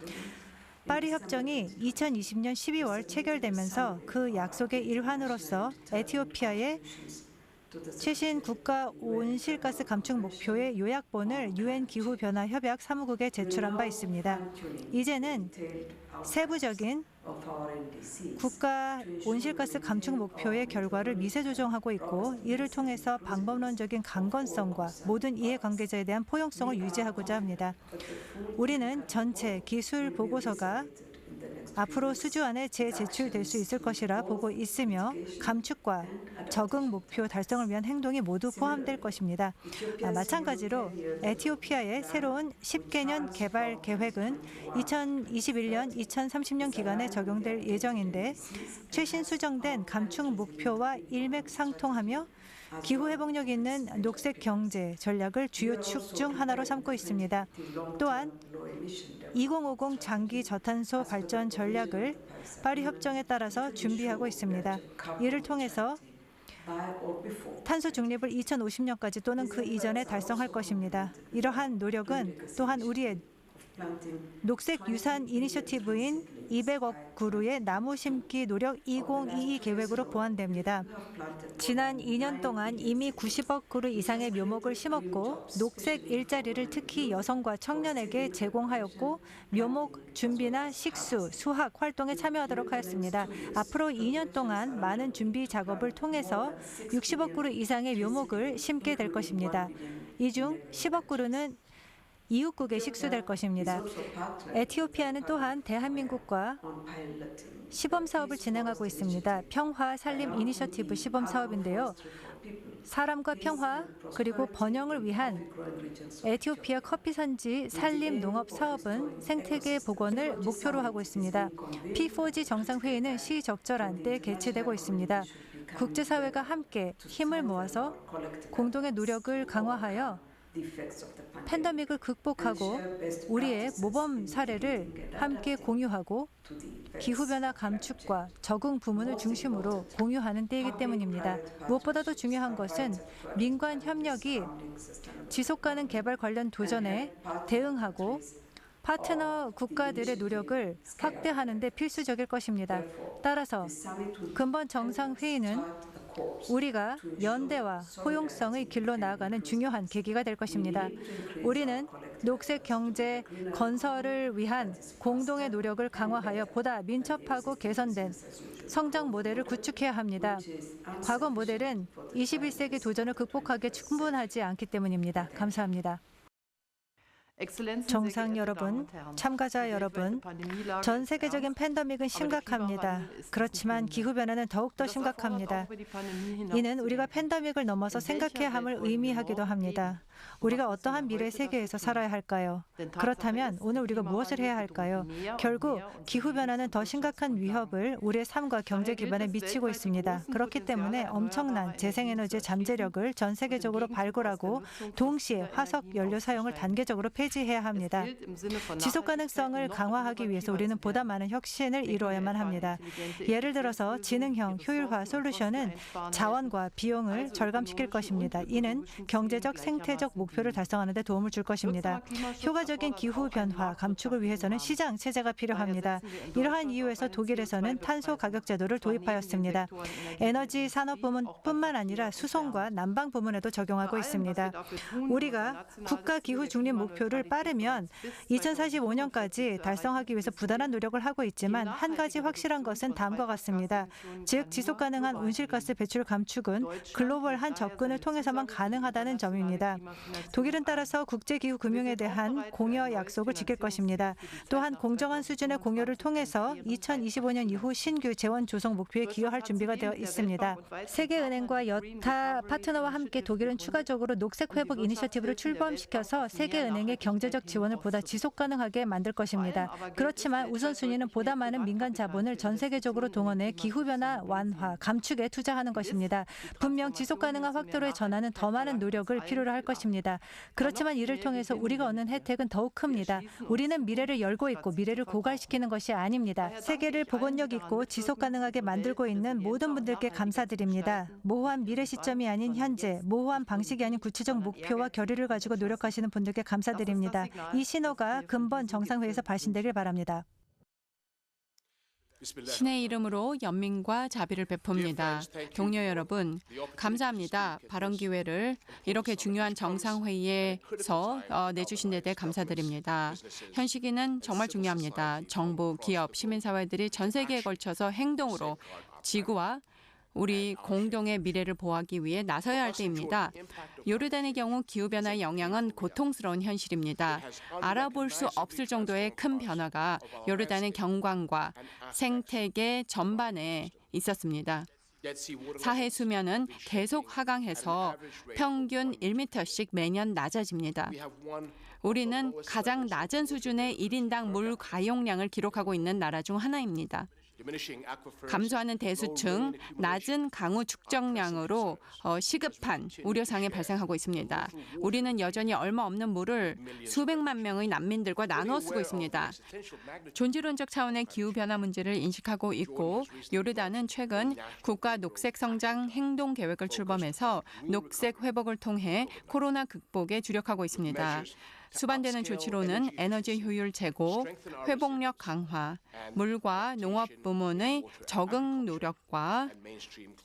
파리 협정이 2020년 12월 체결되면서 그 약속의 일환으로서 에티오피아의 최신 국가 온실가스 감축 목표의 요약본을 UN 기후변화 협약 사무국에 제출한 바 있습니다. 이제는 세부적인 국가 온실가스 감축 목표의 결과를 미세 조정하고 있고 이를 통해서 방법론적인 강건성과 모든 이해관계자에 대한 포용성을 유지하고자 합니다. 우리는 전체 기술 보고서가 앞으로 수주 안에 재제출될 수 있을 것이라 보고 있으며 감축과 적응 목표 달성을 위한 행동이 모두 포함될 것입니다. 마찬가지로 에티오피아의 새로운 10개년 개발 계획은 2021년, 2030년 기간에 적용될 예정인데 최신 수정된 감축 목표와 일맥상통하며 기후 회복력 있는 녹색 경제 전략을 주요 축 중 하나로 삼고 있습니다. 또한 2050 장기 저탄소 발전 전략을 파리 협정에 따라서 준비하고 있습니다. 이를 통해서 탄소 중립을 2050년까지 또는 그 이전에 달성할 것입니다. 이러한 노력은 또한 우리의 녹색 유산 이니셔티브인 200억 그루의 나무 심기 노력 2022 계획으로 보완됩니다. 지난 2년 동안 이미 90억 그루 이상의 묘목을 심었고 녹색 일자리를 특히 여성과 청년에게 제공하였고 묘목 준비나 식수, 수학 활동에 참여하도록 하였습니다. 앞으로 2년 동안 많은 준비 작업을 통해서 60억 그루 이상의 묘목을 심게 될 것입니다. 이 중 10억 그루는 이웃국에 식수될 것입니다. 에티오피아는 또한 대한민국과 시범 사업을 진행하고 있습니다. 평화 살림 이니셔티브 시범 사업인데요. 사람과 평화 그리고 번영을 위한 에티오피아 커피 산지 산림 농업 사업은 생태계 복원을 목표로 하고 있습니다. P4G 정상회의는 시적절한 때 개최되고 있습니다. 국제사회가 함께 힘을 모아서 공동의 노력을 강화하여 팬데믹을 극복하고 우리의 모범 사례를 함께 공유하고 기후변화 감축과 적응 부문을 중심으로 공유하는 때이기 때문입니다. 무엇보다도 중요한 것은 민관 협력이 지속가능 개발 관련 도전에 대응하고 파트너 국가들의 노력을 확대하는 데 필수적일 것입니다. 따라서 근본 정상회의는 우리가 연대와 포용성의 길로 나아가는 중요한 계기가 될 것입니다. 우리는 녹색 경제 건설을 위한 공동의 노력을 강화하여 보다 민첩하고 개선된 성장 모델을 구축해야 합니다. 과거 모델은 21세기 도전을 극복하기에 충분하지 않기 때문입니다. 감사합니다. 정상 여러분, 참가자 여러분, 전 세계적인 팬데믹은 심각합니다. 그렇지만 기후변화는 더욱더 심각합니다. 이는 우리가 팬데믹을 넘어서 생각해야 함을 의미하기도 합니다. 우리가 어떠한 미래 세계에서 살아야 할까요? 그렇다면 오늘 우리가 무엇을 해야 할까요? 결국 기후변화는 더 심각한 위협을 우리의 삶과 경제 기반에 미치고 있습니다. 그렇기 때문에 엄청난 재생에너지의 잠재력을 전 세계적으로 발굴하고 동시에 화석 연료 사용을 단계적으로 폐지해야 합니다. 지속 가능성을 강화하기 위해서 우리는 보다 많은 혁신을 이루어야만 합니다. 예를 들어서 지능형 효율화 솔루션은 자원과 비용을 절감시킬 것입니다. 이는 경제적, 생태적 목표를 달성하는 데 도움을 줄 것입니다. 효과적인 기후 변화 감축을 위해서는 시장 체제가 필요합니다. 이러한 이유에서 독일에서는 탄소 가격 제도를 도입하였습니다. 에너지 산업 부문뿐만 아니라 수송과 난방 부문에도 적용하고 있습니다. 우리가 국가 기후 중립 목표를 빠르면 2045년까지 달성하기 위해서 부단한 노력을 하고 있지만 한 가지 확실한 것은 다음과 같습니다. 즉 지속 가능한 온실가스 배출 감축은 글로벌한 접근을 통해서만 가능하다는 점입니다. 독일은 따라서 국제기후금융에 대한 공여 약속을 지킬 것입니다. 또한 공정한 수준의 공여를 통해서 2025년 이후 신규 재원 조성 목표에 기여할 준비가 되어 있습니다. 세계은행과 여타 파트너와 함께 독일은 추가적으로 녹색 회복 이니셔티브를 출범시켜서 세계은행의 경제적 지원을 보다 지속 가능하게 만들 것입니다. 그렇지만 우선순위는 보다 많은 민간 자본을 전 세계적으로 동원해 기후변화 완화, 감축에 투자하는 것입니다. 분명 지속 가능한 확도로의 전환은 더 많은 노력을 필요로 할 것입니다. 그렇지만 이를 통해서 우리가 얻는 혜택은 더욱 큽니다. 우리는 미래를 열고 있고 미래를 고갈시키는 것이 아닙니다. 세계를 복원력 있고 지속 가능하게 만들고 있는 모든 분들께 감사드립니다. 모호한 미래 시점이 아닌 현재, 모호한 방식이 아닌 구체적 목표와 결의를 가지고 노력하시는 분들께 감사드립니다. 이 신호가 근본 정상회의에서 발신되길 바랍니다.
신의 이름으로 연민과 자비를 베풉니다. 동료 여러분, 감사합니다. 발언 기회를 이렇게 중요한 정상회의에서 내주신 데 대해 감사드립니다. 현 시기는 정말 중요합니다. 정부, 기업, 시민사회들이 전 세계에 걸쳐서 행동으로 지구와 우리 공동의 미래를 보호하기 위해 나서야 할 때입니다. 요르단의 경우 기후변화의 영향은 고통스러운 현실입니다. 알아볼 수 없을 정도의 큰 변화가 요르단의 경관과 생태계 전반에 있었습니다. 사해 수면은 계속 하강해서 평균 1m씩 매년 낮아집니다. 우리는 가장 낮은 수준의 1인당 물 가용량을 기록하고 있는 나라 중 하나입니다. 감소하는 대수층, 낮은 강우 축적량으로 시급한 우려상이 발생하고 있습니다. 우리는 여전히 얼마 없는 물을 수백만 명의 난민들과 나누어 쓰고 있습니다. 존재론적 차원의 기후변화 문제를 인식하고 있고 요르단은 최근 국가 녹색 성장 행동 계획을 출범해서 녹색 회복을 통해 코로나 극복에 주력하고 있습니다. 수반되는 조치로는 에너지 효율 제고, 회복력 강화, 물과 농업 부문의 적응 노력과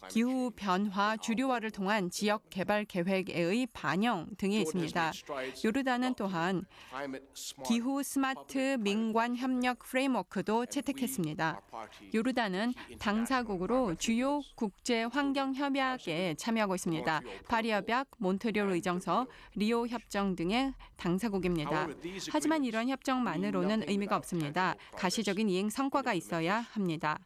기후 변화 주류화를 통한 지역 개발 계획의 반영 등이 있습니다. 요르단은 또한 기후 스마트 민관 협력 프레임워크도 채택했습니다. 요르단은 당사국으로 주요 국제 환경 협약에 참여하고 있습니다. 파리 협약, 몬트리올 의정서, 리오 협정 등의 당사국 가국입니다. 하지만 이런 협정만으로는 의미가 없습니다. 가시적인 이행 성과가 있어야 합니다.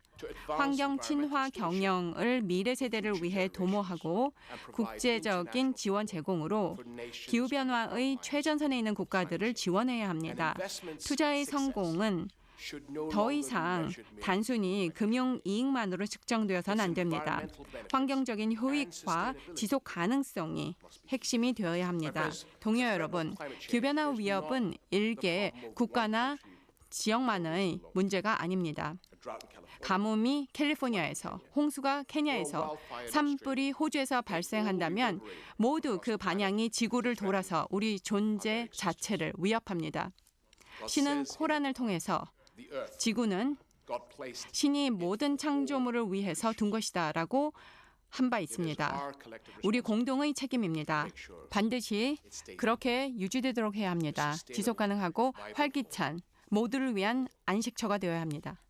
환경 친화 경영을 미래 세대를 위해 도모하고 국제적인 지원 제공으로 기후변화의 최전선에 있는 국가들을 지원해야 합니다. 투자의 성공은 더 이상 단순히 금융 이익만으로 측정되어서는 안 됩니다. 환경적인 효익과 지속 가능성이 핵심이 되어야 합니다. 동료 여러분, 기후변화 위협은 일개 국가나 지역만의 문제가 아닙니다. 가뭄이 캘리포니아에서, 홍수가 케냐에서, 산불이 호주에서 발생한다면 모두 그 반향이 지구를 돌아서 우리 존재 자체를 위협합니다. 신은 코란을 통해서 지구는 신이 모든 창조물을 위해서 둔 것이다라고 한 바 있습니다. 우리 공동의 책임입니다. 반드시 그렇게 유지되도록 해야 합니다. 지속 가능하고 활기찬 모두를 위한 안식처가 되어야 합니다.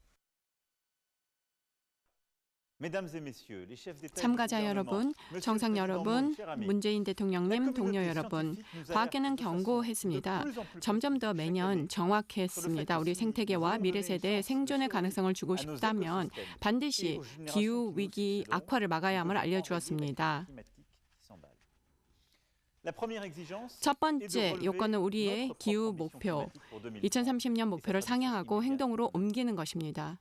참가자 여러분, 정상 여러분, 문재인 대통령님, 동료 여러분, 과학계는 경고했습니다. 점점 더 매년 정확했습니다. 우리 생태계와 미래 세대의 생존의 가능성을 주고 싶다면 반드시 기후 위기 악화를 막아야 함을 알려주었습니다. 첫 번째 요건은 우리의 기후 목표, 2030년 목표를 상향하고 행동으로 옮기는 것입니다.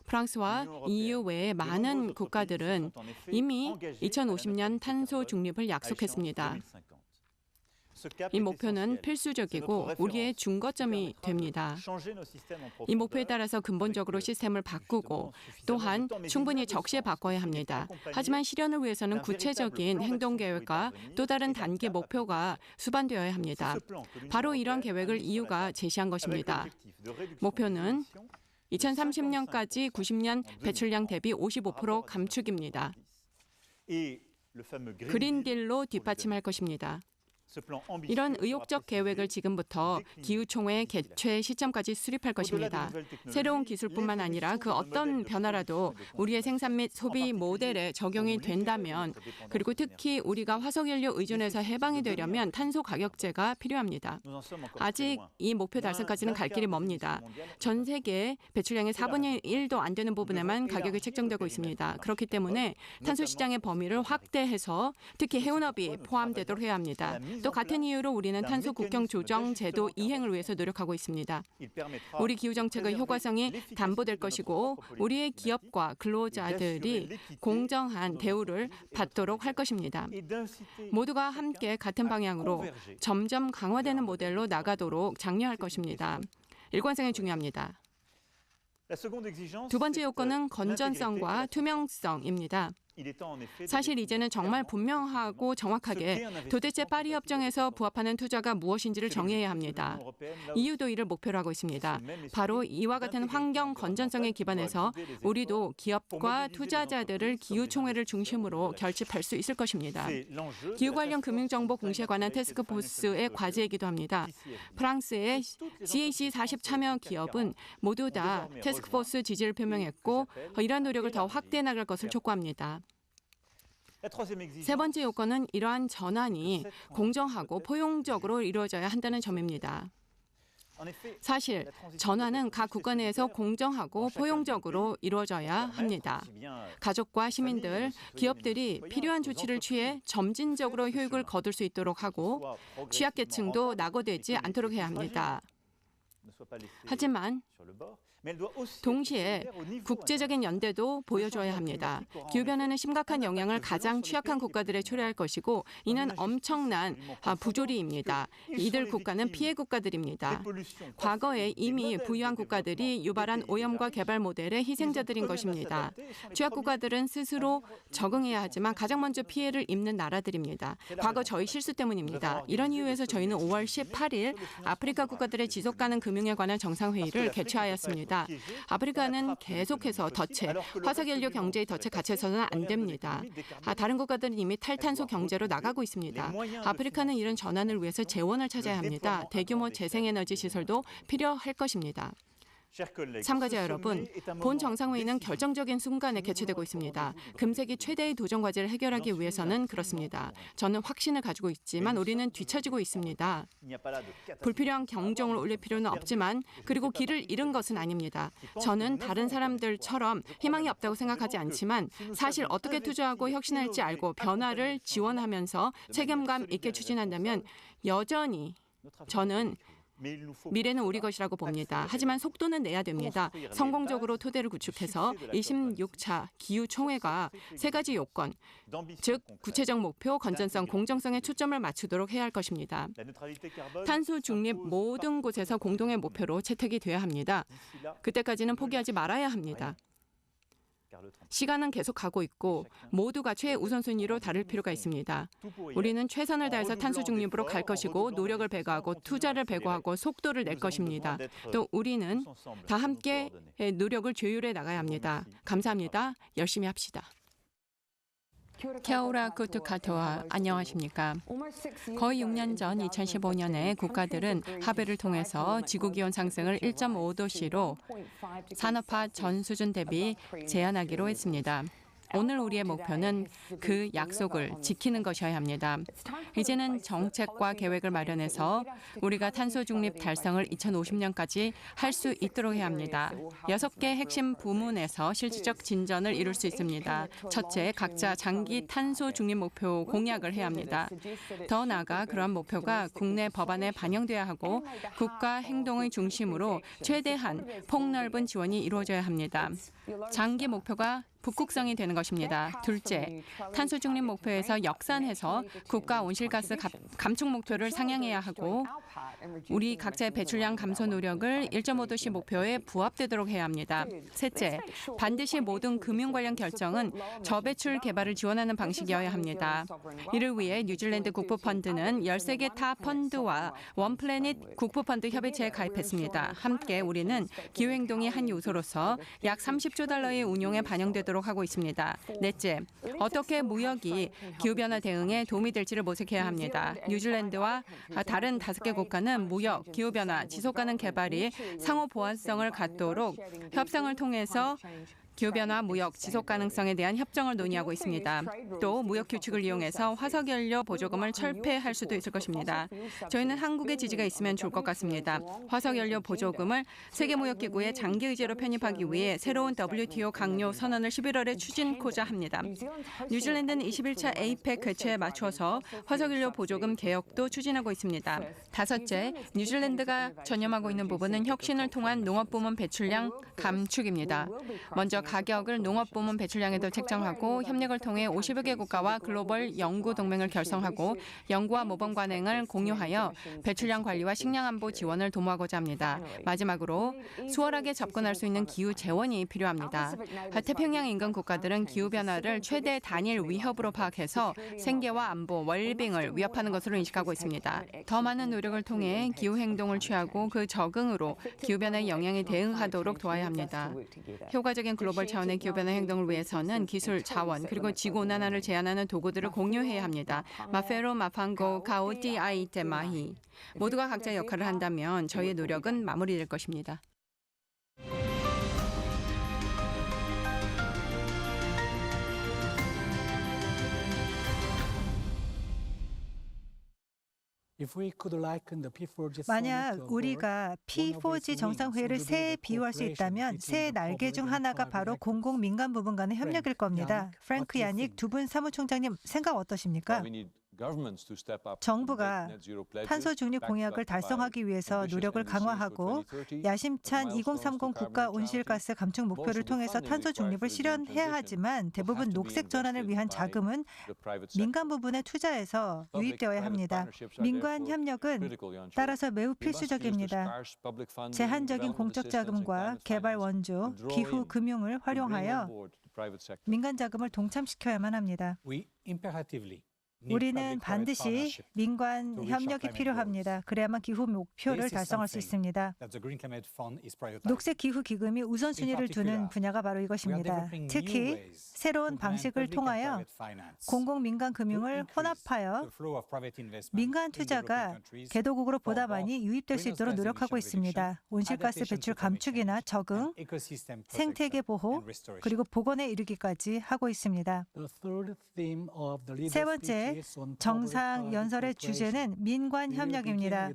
프랑스와 EU 외의 많은 국가들은 이미 2050년 탄소 중립을 약속했습니다. 이 목표는 필수적이고 우리의 중거점이 됩니다. 이 목표에 따라서 근본적으로 시스템을 바꾸고 또한 충분히 적시에 바꿔야 합니다. 하지만 실현을 위해서는 구체적인 행동 계획과 또 다른 단기 목표가 수반되어야 합니다. 바로 이런 계획을 EU가 제시한 것입니다. 목표는 2030년까지 90년 배출량 대비 55% 감축입니다. 그린딜로 뒷받침할 것입니다. 이런 의욕적 계획을 지금부터 기후총회 개최 시점까지 수립할 것입니다. 새로운 기술뿐만 아니라 그 어떤 변화라도 우리의 생산 및 소비 모델에 적용이 된다면, 그리고 특히 우리가 화석연료 의존에서 해방이 되려면 탄소 가격제가 필요합니다. 아직 이 목표 달성까지는 갈 길이 멉니다. 전 세계 배출량의 4분의 1도 안 되는 부분에만 가격이 책정되고 있습니다. 그렇기 때문에 탄소 시장의 범위를 확대해서 특히 해운업이 포함되도록 해야 합니다. 또 같은 이유로 우리는 탄소 국경 조정 제도 이행을 위해서 노력하고 있습니다. 우리 기후 정책의 효과성이 담보될 것이고 우리의 기업과 근로자들이 공정한 대우를 받도록 할 것입니다. 모두가 함께 같은 방향으로 점점 강화되는 모델로 나가도록 장려할 것입니다. 일관성이 중요합니다. 두 번째 요건은 건전성과 투명성입니다. 사실 이제는 정말 분명하고 정확하게 도대체 파리 협정에서 부합하는 투자가 무엇인지를 정해야 합니다. EU도 이를 목표로 하고 있습니다. 바로 이와 같은 환경 건전성에 기반해서 우리도 기업과 투자자들을 기후총회를 중심으로 결집할 수 있을 것입니다. 기후 관련 금융정보 공시에 관한 태스크포스의 과제이기도 합니다. 프랑스의 CAC 40 참여 기업은 모두 다 태스크포스 지지를 표명했고 이러한 노력을 더 확대해 나갈 것을 촉구합니다. 세 번째 요건은 이러한 전환이 공정하고 포용적으로 이루어져야 한다는 점입니다. 사실 전환은 각 국가 내에서 공정하고 포용적으로 이루어져야 합니다. 가족과 시민들, 기업들이 필요한 조치를 취해 점진적으로 효익을 거둘 수 있도록 하고 취약계층도 낙오되지 않도록 해야 합니다. 하지만 동시에 국제적인 연대도 보여줘야 합니다. 기후변화는 심각한 영향을 가장 취약한 국가들에 초래할 것이고 이는 엄청난 부조리입니다. 이들 국가는 피해 국가들입니다. 과거에 이미 부유한 국가들이 유발한 오염과 개발 모델의 희생자들인 것입니다. 취약 국가들은 스스로 적응해야 하지만 가장 먼저 피해를 입는 나라들입니다. 과거 저희 실수 때문입니다. 이런 이유에서 저희는 5월 18일 아프리카 국가들의 지속가능 금융에 관한 정상회의를 개최하였습니다. 아프리카는 계속해서 덫에 화석연료 경제의 덫에 갇혀서는 안 됩니다. 다른 국가들은 이미 탈탄소 경제로 나가고 있습니다. 아프리카는 이런 전환을 위해서 재원을 찾아야 합니다. 대규모 재생에너지 시설도 필요할 것입니다. 참가자 여러분, 본 정상회의는 결정적인 순간에 개최되고 있습니다. 금세기 최대의 도전 과제를 해결하기 위해서는 그렇습니다. 저는 확신을 가지고 있지만 우리는 뒤처지고 있습니다. 불필요한 경종을 울릴 필요는 없지만 그리고 길을 잃은 것은 아닙니다. 저는 다른 사람들처럼 희망이 없다고 생각하지 않지만 사실 어떻게 투자하고 혁신할지 알고 변화를 지원하면서 책임감 있게 추진한다면 여전히 저는 미래는 우리 것이라고 봅니다. 하지만 속도는 내야 됩니다. 성공적으로 토대를 구축해서 26차 기후총회가 세 가지 요건, 즉 구체적 목표, 건전성, 공정성에 초점을 맞추도록 해야 할 것입니다. 탄소 중립 모든 곳에서 공동의 목표로 채택이 돼야 합니다. 그때까지는 포기하지 말아야 합니다. 시간은 계속 가고 있고 모두가 최우선순위로 다룰 필요가 있습니다. 우리는 최선을 다해서 탄소 중립으로 갈 것이고 노력을 배가하고 투자를 배고하고 속도를 낼 것입니다. 또 우리는 다 함께 노력을 조율해 나가야 합니다. 감사합니다. 열심히 합시다. 키아오라 쿠투카토아, 안녕하십니까? 거의 6년 전 2015년에 국가들은 합의를 통해서 지구기온 상승을 1.5도씨로 산업화 전 수준 대비 제한하기로 했습니다. 오늘 우리의 목표는 그 약속을 지키는 것이어야 합니다. 이제는 정책과 계획을 마련해서 우리가 탄소 중립 달성을 2050년까지 할 수 있도록 해야 합니다. 6개 핵심 부문에서 실질적 진전을 이룰 수 있습니다. 첫째, 각자 장기 탄소 중립 목표 공약을 해야 합니다. 더 나아가 그러한 목표가 국내 법안에 반영돼야 하고 국가 행동의 중심으로 최대한 폭넓은 지원이 이루어져야 합니다. 장기 목표가 북극성이 되는 것입니다. 둘째, 탄소 중립 목표에서 역산해서 국가 온실가스 감축 목표를 상향해야 하고 우리 각자의 배출량 감소 노력을 1.5도씨 목표에 부합되도록 해야 합니다. 셋째, 반드시 모든 금융 관련 결정은 저배출 개발을 지원하는 방식이어야 합니다. 이를 위해 뉴질랜드 국부펀드는 13개 타 펀드와 원플래닛 국부펀드 협의체에 가입했습니다. 함께 우리는 기후행동이 한 요소로서 약 30조 달러의 운용에 반영되도록 하고 있습니다. 넷째, 어떻게 무역이 기후변화 대응에 도움이 될지를 모색해야 합니다. 뉴질랜드와 다른 5개 국가는 무역, 기후변화, 지속가능 개발이 상호 보완성을 갖도록 협상을 통해서 기후변화, 무역, 지속가능성에 대한 협정을 논의하고 있습니다. 또 무역 규칙을 이용해서 화석연료 보조금을 철폐할 수도 있을 것입니다. 저희는 한국의 지지가 있으면 좋을 것 같습니다. 화석연료 보조금을 세계무역기구의 장기 의제로 편입하기 위해 새로운 WTO 강요 선언을 11월에 추진코자 합니다. 뉴질랜드는 21차 APEC 개최에 맞춰서 화석연료 보조금 개혁도 추진하고 있습니다. 다섯째, 뉴질랜드가 전념하고 있는 부분은 혁신을 통한 농업부문 배출량 감축입니다. 먼저 가격을 농업부문 배출량에도 책정하고 협력을 통해 50여 개 국가와 글로벌 연구 동맹을 결성하고 연구와 모범 관행을 공유하여 배출량 관리와 식량 안보 지원을 도모하고자 합니다. 마지막으로 수월하게 접근할 수 있는 기후 재원이 필요합니다. 태평양 인근 국가들은 기후 변화를 최대 단일 위협으로 파악해서 생계와 안보, 웰빙을 위협하는 것으로 인식하고 있습니다. 더 많은 노력을 통해 기후 행동을 취하고 그 적응으로 기후 변화의 영향에 대응하도록 도와야 합니다. 효과적인 글로벌 차원의 기후변화 행동을 위해서는 기술, 자원, 그리고 지구온난화를 제한하는 도구들을 공유해야 합니다. 마페로, 마판고, 가오티, 아이테, 마히. 모두가 각자의 역할을 한다면 저희의 노력은 마무리될 것입니다.
만약 우리가 P4G 정상회의를 새해에 비유할 수 있다면 새해 날개 중 하나가 바로 공공 민간 부분 간의 협력일 겁니다. 프랭크 야닉 두 분 사무총장님 생각 어떠십니까? 정부가 탄소 중립 공약을 달성하기 위해서 노력을 강화하고 야심찬 2030 국가 온실가스 감축 목표를 통해서 탄소 중립을 실현해야 하지만 대부분 녹색 전환을 위한 자금은 민간 부분에 투자해서 유입되어야 합니다. 민관 협력은 따라서 매우 필수적입니다. 제한적인 공적 자금과 개발 원조, 기후 금융을 활용하여 민간 자금을 동참시켜야만 합니다. 우리는 반드시 민관 협력이 필요합니다. 그래야만 기후 목표를 달성할 수 있습니다. 녹색 기후 기금이 우선순위를 두는 분야가 바로 이것입니다. 특히 새로운 방식을 통하여 공공민간 금융을 혼합하여 민간 투자가 개도국으로 보다 많이 유입될 수 있도록 노력하고 있습니다. 온실가스 배출 감축이나 적응, 생태계 보호, 그리고 복원에 이르기까지 하고 있습니다. 세 번째, 정상 연설의 주제는 민관 협력입니다.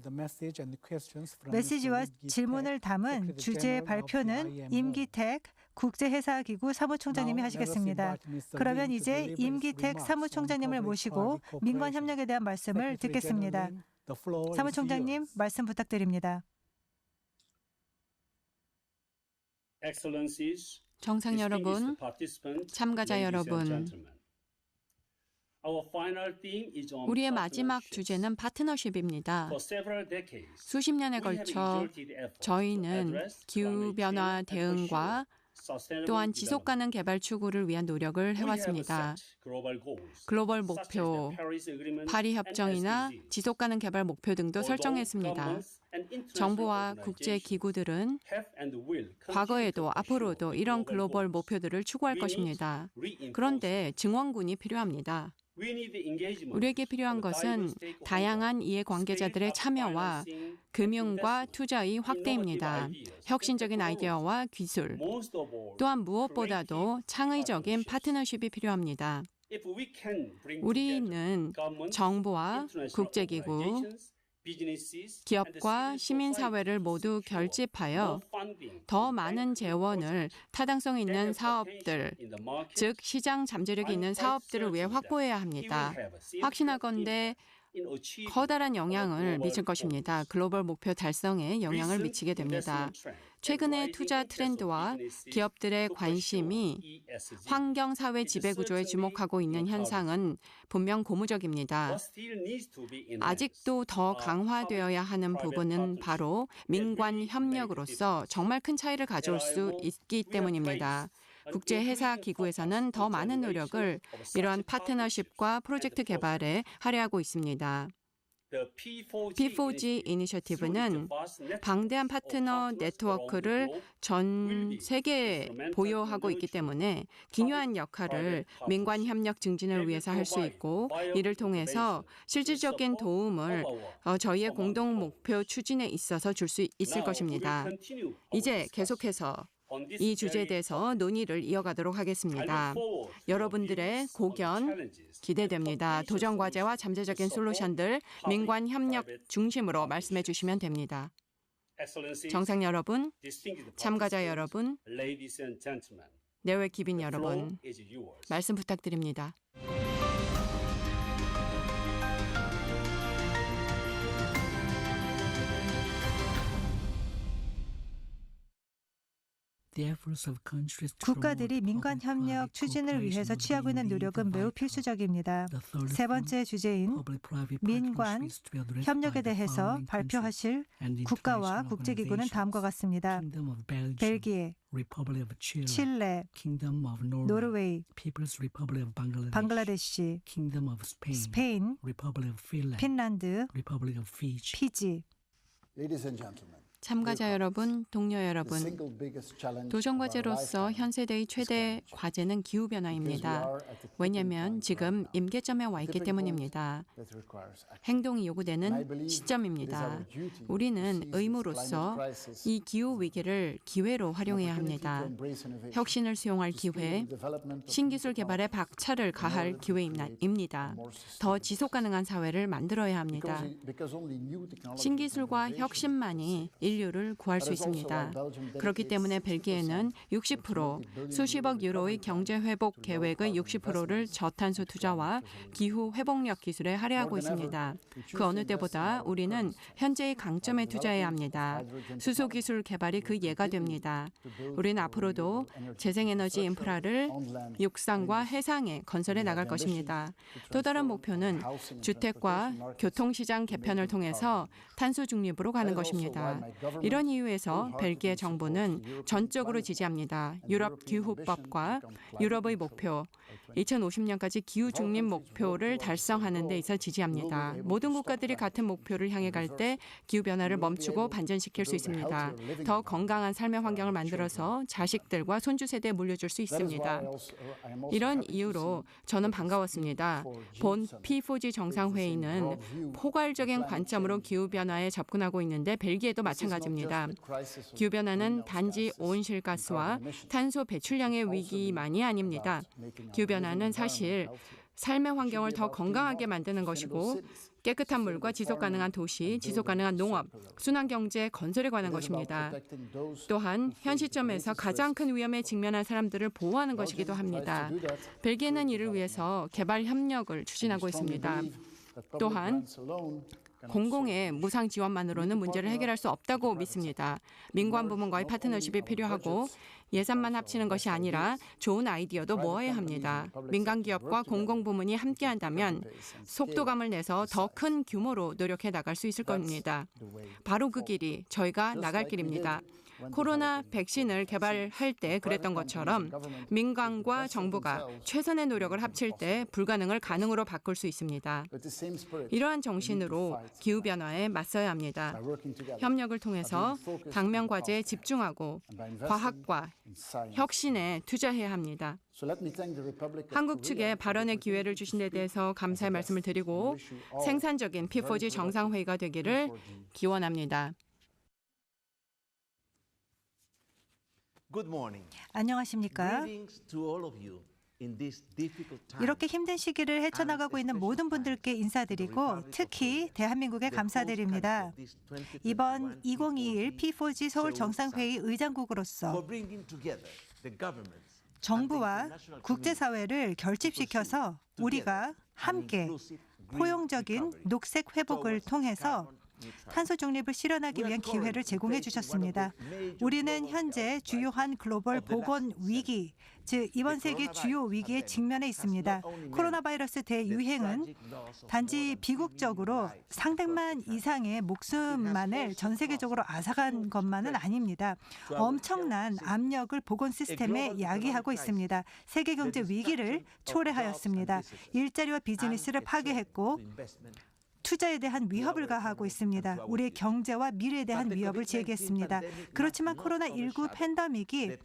메시지와 질문을 담은 주제 발표는 임기택 국제회사기구 사무총장님이 하시겠습니다. 그러면 이제 임기택 사무총장님을 모시고 민관 협력에 대한 말씀을 듣겠습니다. 사무총장님, 말씀 부탁드립니다.
정상 여러분, 참가자 여러분, 우리의 마지막 주제는 파트너십입니다. 수십 년에 걸쳐 저희는 기후변화 대응과 또한 지속가능 개발 추구를 위한 노력을 해왔습니다. 글로벌 목표, 파리 협정이나 지속가능 개발 목표 등도 설정했습니다. 정부와 국제 기구들은 과거에도 앞으로도 이런 글로벌 목표들을 추구할 것입니다. 그런데 증원군이 필요합니다. 우리에게 필요한 것은 다양한 이해관계자들의 참여와 금융과 투자의 확대입니다. 혁신적인 아이디어와 기술, 또한 무엇보다도 창의적인 파트너십이 필요합니다. 우리는 정부와 국제기구, 기업과 시민사회를 모두 결집하여 더 많은 재원을 타당성 있는 사업들, 즉 시장 잠재력이 있는 사업들을 위해 확보해야 합니다. 확신하건대 커다란 영향을 미칠 것입니다. 글로벌 목표 달성에 영향을 미치게 됩니다. 최근의 투자 트렌드와 기업들의 관심이 환경사회 지배구조에 주목하고 있는 현상은 분명 고무적입니다. 아직도 더 강화되어야 하는 부분은 바로 민관 협력으로서 정말 큰 차이를 가져올 수 있기 때문입니다. 국제회사 기구에서는 더 많은 노력을 이러한 파트너십과 프로젝트 개발에 할애하고 있습니다. P4G 이니셔티브는 방대한 파트너 네트워크를 전 세계에 보유하고 있기 때문에 기묘한 역할을 민관 협력 증진을 위해서 할 수 있고 이를 통해서 실질적인 도움을 저희의 공동 목표 추진에 있어서 줄 수 있을 것입니다. 이제 계속해서 이 주제에 대해서 논의를 이어가도록 하겠습니다. 여러분들의 고견 기대됩니다. 도전 과제와 잠재적인 솔루션들 민관 협력 중심으로 말씀해 주시면 됩니다. 정상 여러분, 참가자 여러분, 내외 기빈 여러분, 말씀 부탁드립니다.
국가들이 민간 협력 추진을 위해서 취하고 있는 노력은 매우 필수적입니다. 세 번째 주제인 민관 협력에 대해서 발표하실 국가와 국제기구는 다음과 같습니다. 벨기에, 칠레, 노르웨이, 방글라데시, 스페인, 핀란드, 피지.
참가자 여러분, 동료 여러분, 도전 과제로서 현 세대의 최대 과제는 기후변화입니다. 왜냐하면 지금 임계점에 와 있기 때문입니다. 행동이 요구되는 시점입니다. 우리는 의무로서 이 기후 위기를 기회로 활용해야 합니다. 혁신을 수용할 기회, 신기술 개발에 박차를 가할 기회입니다. 더 지속 가능한 사회를 만들어야 합니다. 신기술과 혁신만이 인류를 구할 수 있습니다. 그렇기 때문에 벨기에는 60%, 수십억 유로의 경제 회복 계획의 60%를 저탄소 투자와 기후 회복력 기술에 할애하고 있습니다. 그 어느 때보다 우리는 현재의 강점에 투자해야 합니다. 수소 기술 개발이 그 예가 됩니다. 우리는 앞으로도 재생에너지 인프라를 육상과 해상에 건설해 나갈 것입니다. 또 다른 목표는 주택과 교통시장 개편을 통해서 탄소 중립으로 가는 것입니다. 이런 이유에서 벨기에 정부는 전적으로 지지합니다. 유럽 기후법과 유럽의 목표, 2050년까지 기후 중립 목표를 달성하는 데 있어 지지합니다. 모든 국가들이 같은 목표를 향해 갈 때 기후변화를 멈추고 반전시킬 수 있습니다. 더 건강한 삶의 환경을 만들어서 자식들과 손주 세대에 물려줄 수 있습니다. 이런 이유로 저는 반가웠습니다. 본 P4G 정상회의는 포괄적인 관점으로 기후변화에 접근하고 있는데 벨기에도 마찬가지입니다. 기후변화는 단지 온실가스와 탄소 배출량의 위기만이 아닙니다. 기후변화는 사실 삶의 환경을 더 건강하게 만드는 것이고 깨끗한 물과 지속가능한 도시, 지속가능한 농업, 순환경제 건설에 관한 것입니다. 또한 현 시점에서 가장 큰 위험에 직면한 사람들을 보호하는 것이기도 합니다. 벨기에는 이를 위해서 개발 협력을 추진하고 있습니다. 또한 공공의 무상 지원만으로는 문제를 해결할 수 없다고 믿습니다. 민관 부문과의 파트너십이 필요하고 예산만 합치는 것이 아니라 좋은 아이디어도 모아야 합니다. 민간 기업과 공공 부문이 함께한다면 속도감을 내서 더 큰 규모로 노력해 나갈 수 있을 겁니다. 바로 그 길이 저희가 나갈 길입니다. 코로나 백신을 개발할 때 그랬던 것처럼 민간과 정부가 최선의 노력을 합칠 때 불가능을 가능으로 바꿀 수 있습니다. 이러한 정신으로 기후변화에 맞서야 합니다. 협력을 통해서 당면 과제에 집중하고 과학과 혁신에 투자해야 합니다. 한국 측에 발언의 기회를 주신 데 대해서 감사의 말씀을 드리고 생산적인 P4G 정상회의가 되기를 기원합니다.
안녕하십니까? 이렇게 힘든 시기를 헤쳐나가고 있는 모든 분들께 인사드리고 특히 대한민국에 감사드립니다. 이번 2021 P4G 서울 정상회의 의장국으로서 정부와 국제사회를 결집시켜서 우리가 함께 포용적인 녹색 회복을 통해서 탄소 중립을 실현하기 위한 기회를 제공해 주셨습니다. 우리는 현재 주요한 글로벌 보건 위기, 즉 이번 세기 주요 위기에 직면해 있습니다. 코로나 바이러스 대유행은 단지 비국적으로 상백만 이상의 목숨만을 전 세계적으로 앗아간 것만은 아닙니다. 엄청난 압력을 보건 시스템에 야기하고 있습니다. 세계 경제 위기를 초래하였습니다. 일자리와 비즈니스를 파괴했고 투자에 대한 위협을 가하고 있습니다. 우리의 경제와 미래에 대한 위협을 제기했습니다. 그렇지만 코로나19 팬데믹이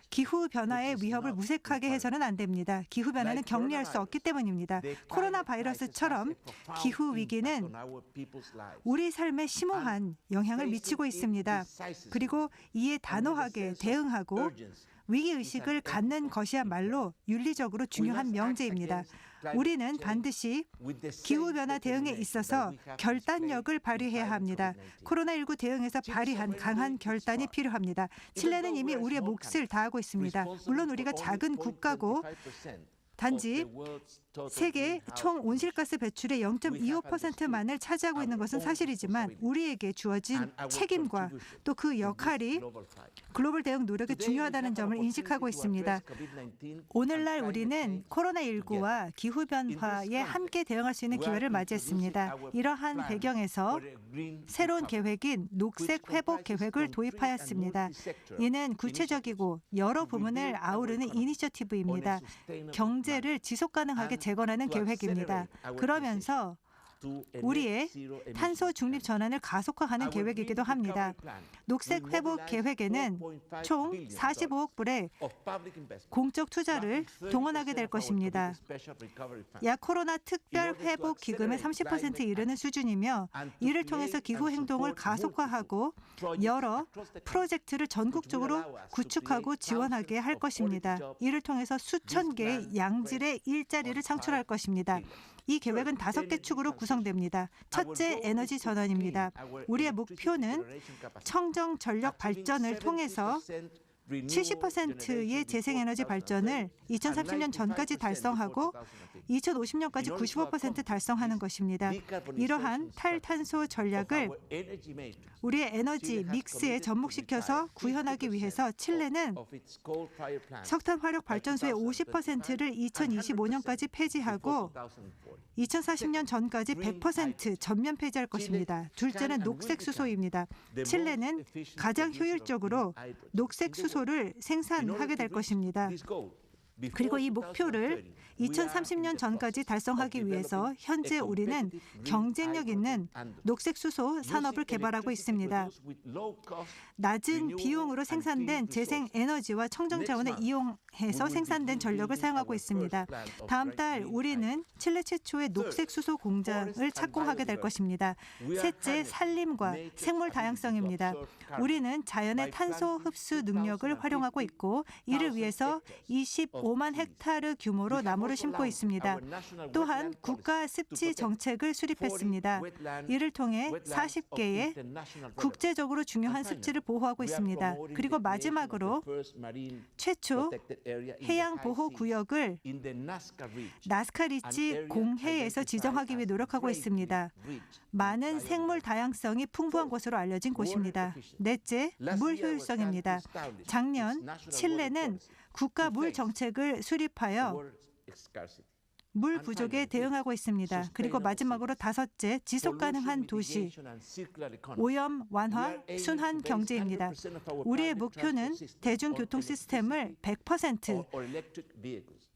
기후변화의 위협을 무색하게 해서는 안 됩니다. 기후변화는 격리할 수 없기 때문입니다. 코로나 바이러스처럼 기후위기는 우리 삶에 심오한 영향을 미치고 있습니다. 그리고 이에 단호하게 대응하고 위기의식을 갖는 것이야말로 윤리적으로 중요한 명제입니다. 우리는 반드시 기후변화 대응에 있어서 결단력을 발휘해야 합니다. 코로나19 대응에서 발휘한 강한 결단이 필요합니다. 칠레는 이미 우리의 몫을 다하고 있습니다. 물론 우리가 작은 국가고 단지 세계 총 온실가스 배출의 0.25%만을 차지하고 있는 것은 사실이지만 우리에게 주어진 책임과 또 그 역할이 글로벌 대응 노력이 중요하다는 점을 인식하고 있습니다. 오늘날 우리는 코로나19와 기후변화에 함께 대응할 수 있는 기회를 맞이했습니다. 이러한 배경에서 새로운 계획인 녹색 회복 계획을 도입하였습니다. 이는 구체적이고 여러 부문을 아우르는 이니셔티브입니다. 경제를 지속 가능하게 재건하는 계획입니다. 그러면서 우리의 탄소 중립 전환을 가속화하는 계획이기도 합니다. 녹색 회복 계획에는 총 45억 불의 공적 투자를 동원하게 될 것입니다. 약 코로나 특별 회복 기금의 30%에 이르는 수준이며 이를 통해서 기후 행동을 가속화하고 여러 프로젝트를 전국적으로 구축하고 지원하게 할 것입니다. 이를 통해서 수천 개의 양질의 일자리를 창출할 것입니다. 이 계획은 5개 축으로 구성됩니다. 첫째, 에너지 전환입니다. 우리의 목표는 청정 전력 발전을 통해서 70%의 재생에너지 발전을 2030년 전까지 달성하고 2050년까지 95% 달성하는 것입니다. 이러한 탈탄소 전략을 우리의 에너지 믹스에 접목시켜서 구현하기 위해서 칠레는 석탄 화력 발전소의 50%를 2025년까지 폐지하고 2040년 전까지 100% 전면 폐지할 것입니다. 둘째는 녹색 수소입니다. 칠레는 가장 효율적으로 녹색 수소를 생산하게 될 것입니다. 그리고 이 목표를 2030년 전까지 달성하기 위해서 현재 우리는 경쟁력 있는 녹색 수소 산업을 개발하고 있습니다. 낮은 비용으로 생산된 재생 에너지와 청정 자원을 이용해서 생산된 전력을 사용하고 있습니다. 다음 달 우리는 칠레 최초의 녹색 수소 공장을 착공하게 될 것입니다. 셋째, 산림과 생물 다양성입니다. 우리는 자연의 탄소 흡수 능력을 활용하고 있고 이를 위해서 25만 헥타르 규모로 나무를 심고 있습니다. 또한 국가 습지 정책을 수립했습니다. 이를 통해 40개의 국제적으로 중요한 습지를 보호하고 있습니다. 그리고 마지막으로 최초 해양 보호 구역을 나스카 리치 공해에서 지정하기 위해 노력하고 있습니다. 많은 생물 다양성이 풍부한 곳으로 알려진 곳입니다. 넷째, 물 효율성입니다. 작년 칠레는 국가 물 정책을 수립하여 물 부족에 대응하고 있습니다. 그리고 마지막으로 다섯째, 지속 가능한 도시, 오염 완화, 순환 경제입니다. 우리의 목표는 대중교통 시스템을 100%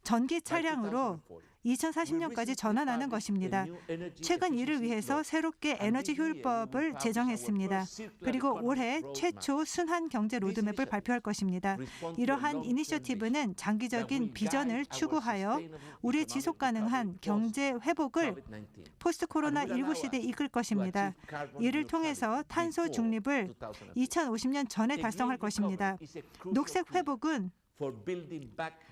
전기 차량으로 2040년까지 전환하는 것입니다. 최근 이를 위해서 새롭게 에너지 효율법을 제정했습니다. 그리고 올해 최초 순환 경제 로드맵을 발표할 것입니다. 이러한 이니셔티브는 장기적인 비전을 추구하여 우리의 지속 가능한 경제 회복을 포스트 코로나19 시대에 이끌 것입니다. 이를 통해서 탄소 중립을 2050년 전에 달성할 것입니다. 녹색 회복은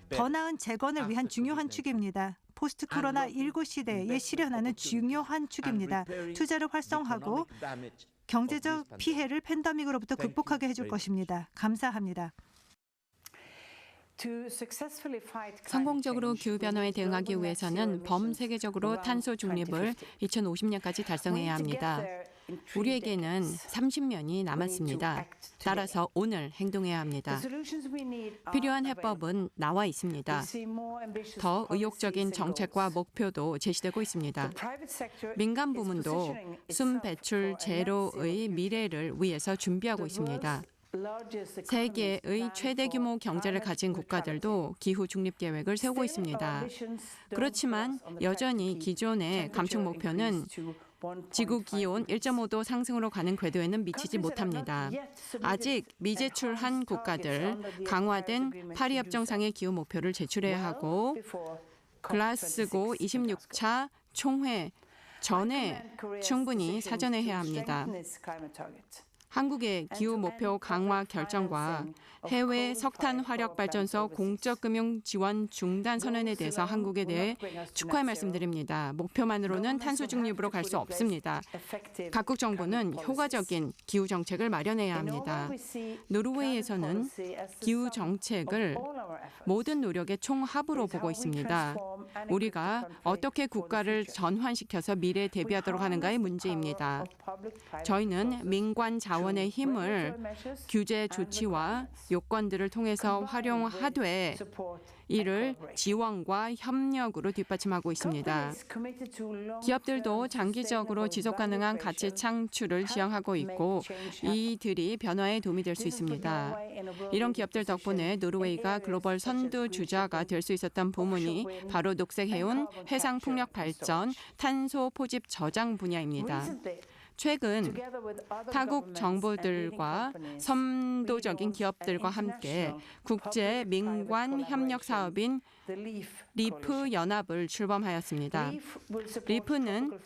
더 나은 재건을 위한 중요한 축입니다. 포스트 코로나19 시대에 실현하는 중요한 축입니다. 투자를 활성화하고 경제적 피해를 팬데믹으로부터 극복하게 해줄 것입니다. 감사합니다.
성공적으로 기후변화에 대응하기 위해서는 범세계적으로 탄소 중립을 2050년까지 달성해야 합니다. 우리에게는 30년이 남았습니다. 따라서 오늘 행동해야 합니다. 필요한 해법은 나와 있습니다. 더 의욕적인 정책과 목표도 제시되고 있습니다. 민간 부문도 순 배출 제로의 미래를 위해서 준비하고 있습니다. 세계의 최대 규모 경제를 가진 국가들도 기후 중립 계획을 세우고 있습니다. 그렇지만 여전히 기존의 감축 목표는 지구 기온 1.5도 상승으로 가는 궤도에는 미치지 못합니다. 아직 미제출한 국가들, 강화된 파리 협정상의 기후 목표를 제출해야 하고 글라스고 26차 총회 전에 충분히 사전화해야 합니다. 한국의 기후 목표 강화 결정과 해외 석탄 화력 발전소 공적 금융 지원 중단 선언에 대해서 한국에 대해 축하의 말씀드립니다. 목표만으로는 탄소 중립으로 갈 수 없습니다. 각국 정부는 효과적인 기후 정책을 마련해야 합니다. 노르웨이에서는 기후 정책을 모든 노력의 총합으로 보고 있습니다. 우리가 어떻게 국가를 전환시켜서 미래에 대비하도록 하는가의 문제입니다. 저희는 민관 자원의 힘을 규제 조치와 요건들을 통해서 활용하되 이를 지원과 협력으로 뒷받침하고 있습니다. 기업들도 장기적으로 지속 가능한 가치 창출을 지향하고 있고 이들이 변화에 도움이 될 수 있습니다. 이런 기업들 덕분에 노르웨이가 글로벌 선두주자가 될 수 있었던 부문이 바로 녹색 해운, 해상 풍력 발전, 탄소 포집 저장 분야입니다. 최근 타국 정부들과 선도적인 기업들과 함께 국제 민관 협력 사업인 리프 연합을 출범하였습니다. 리프는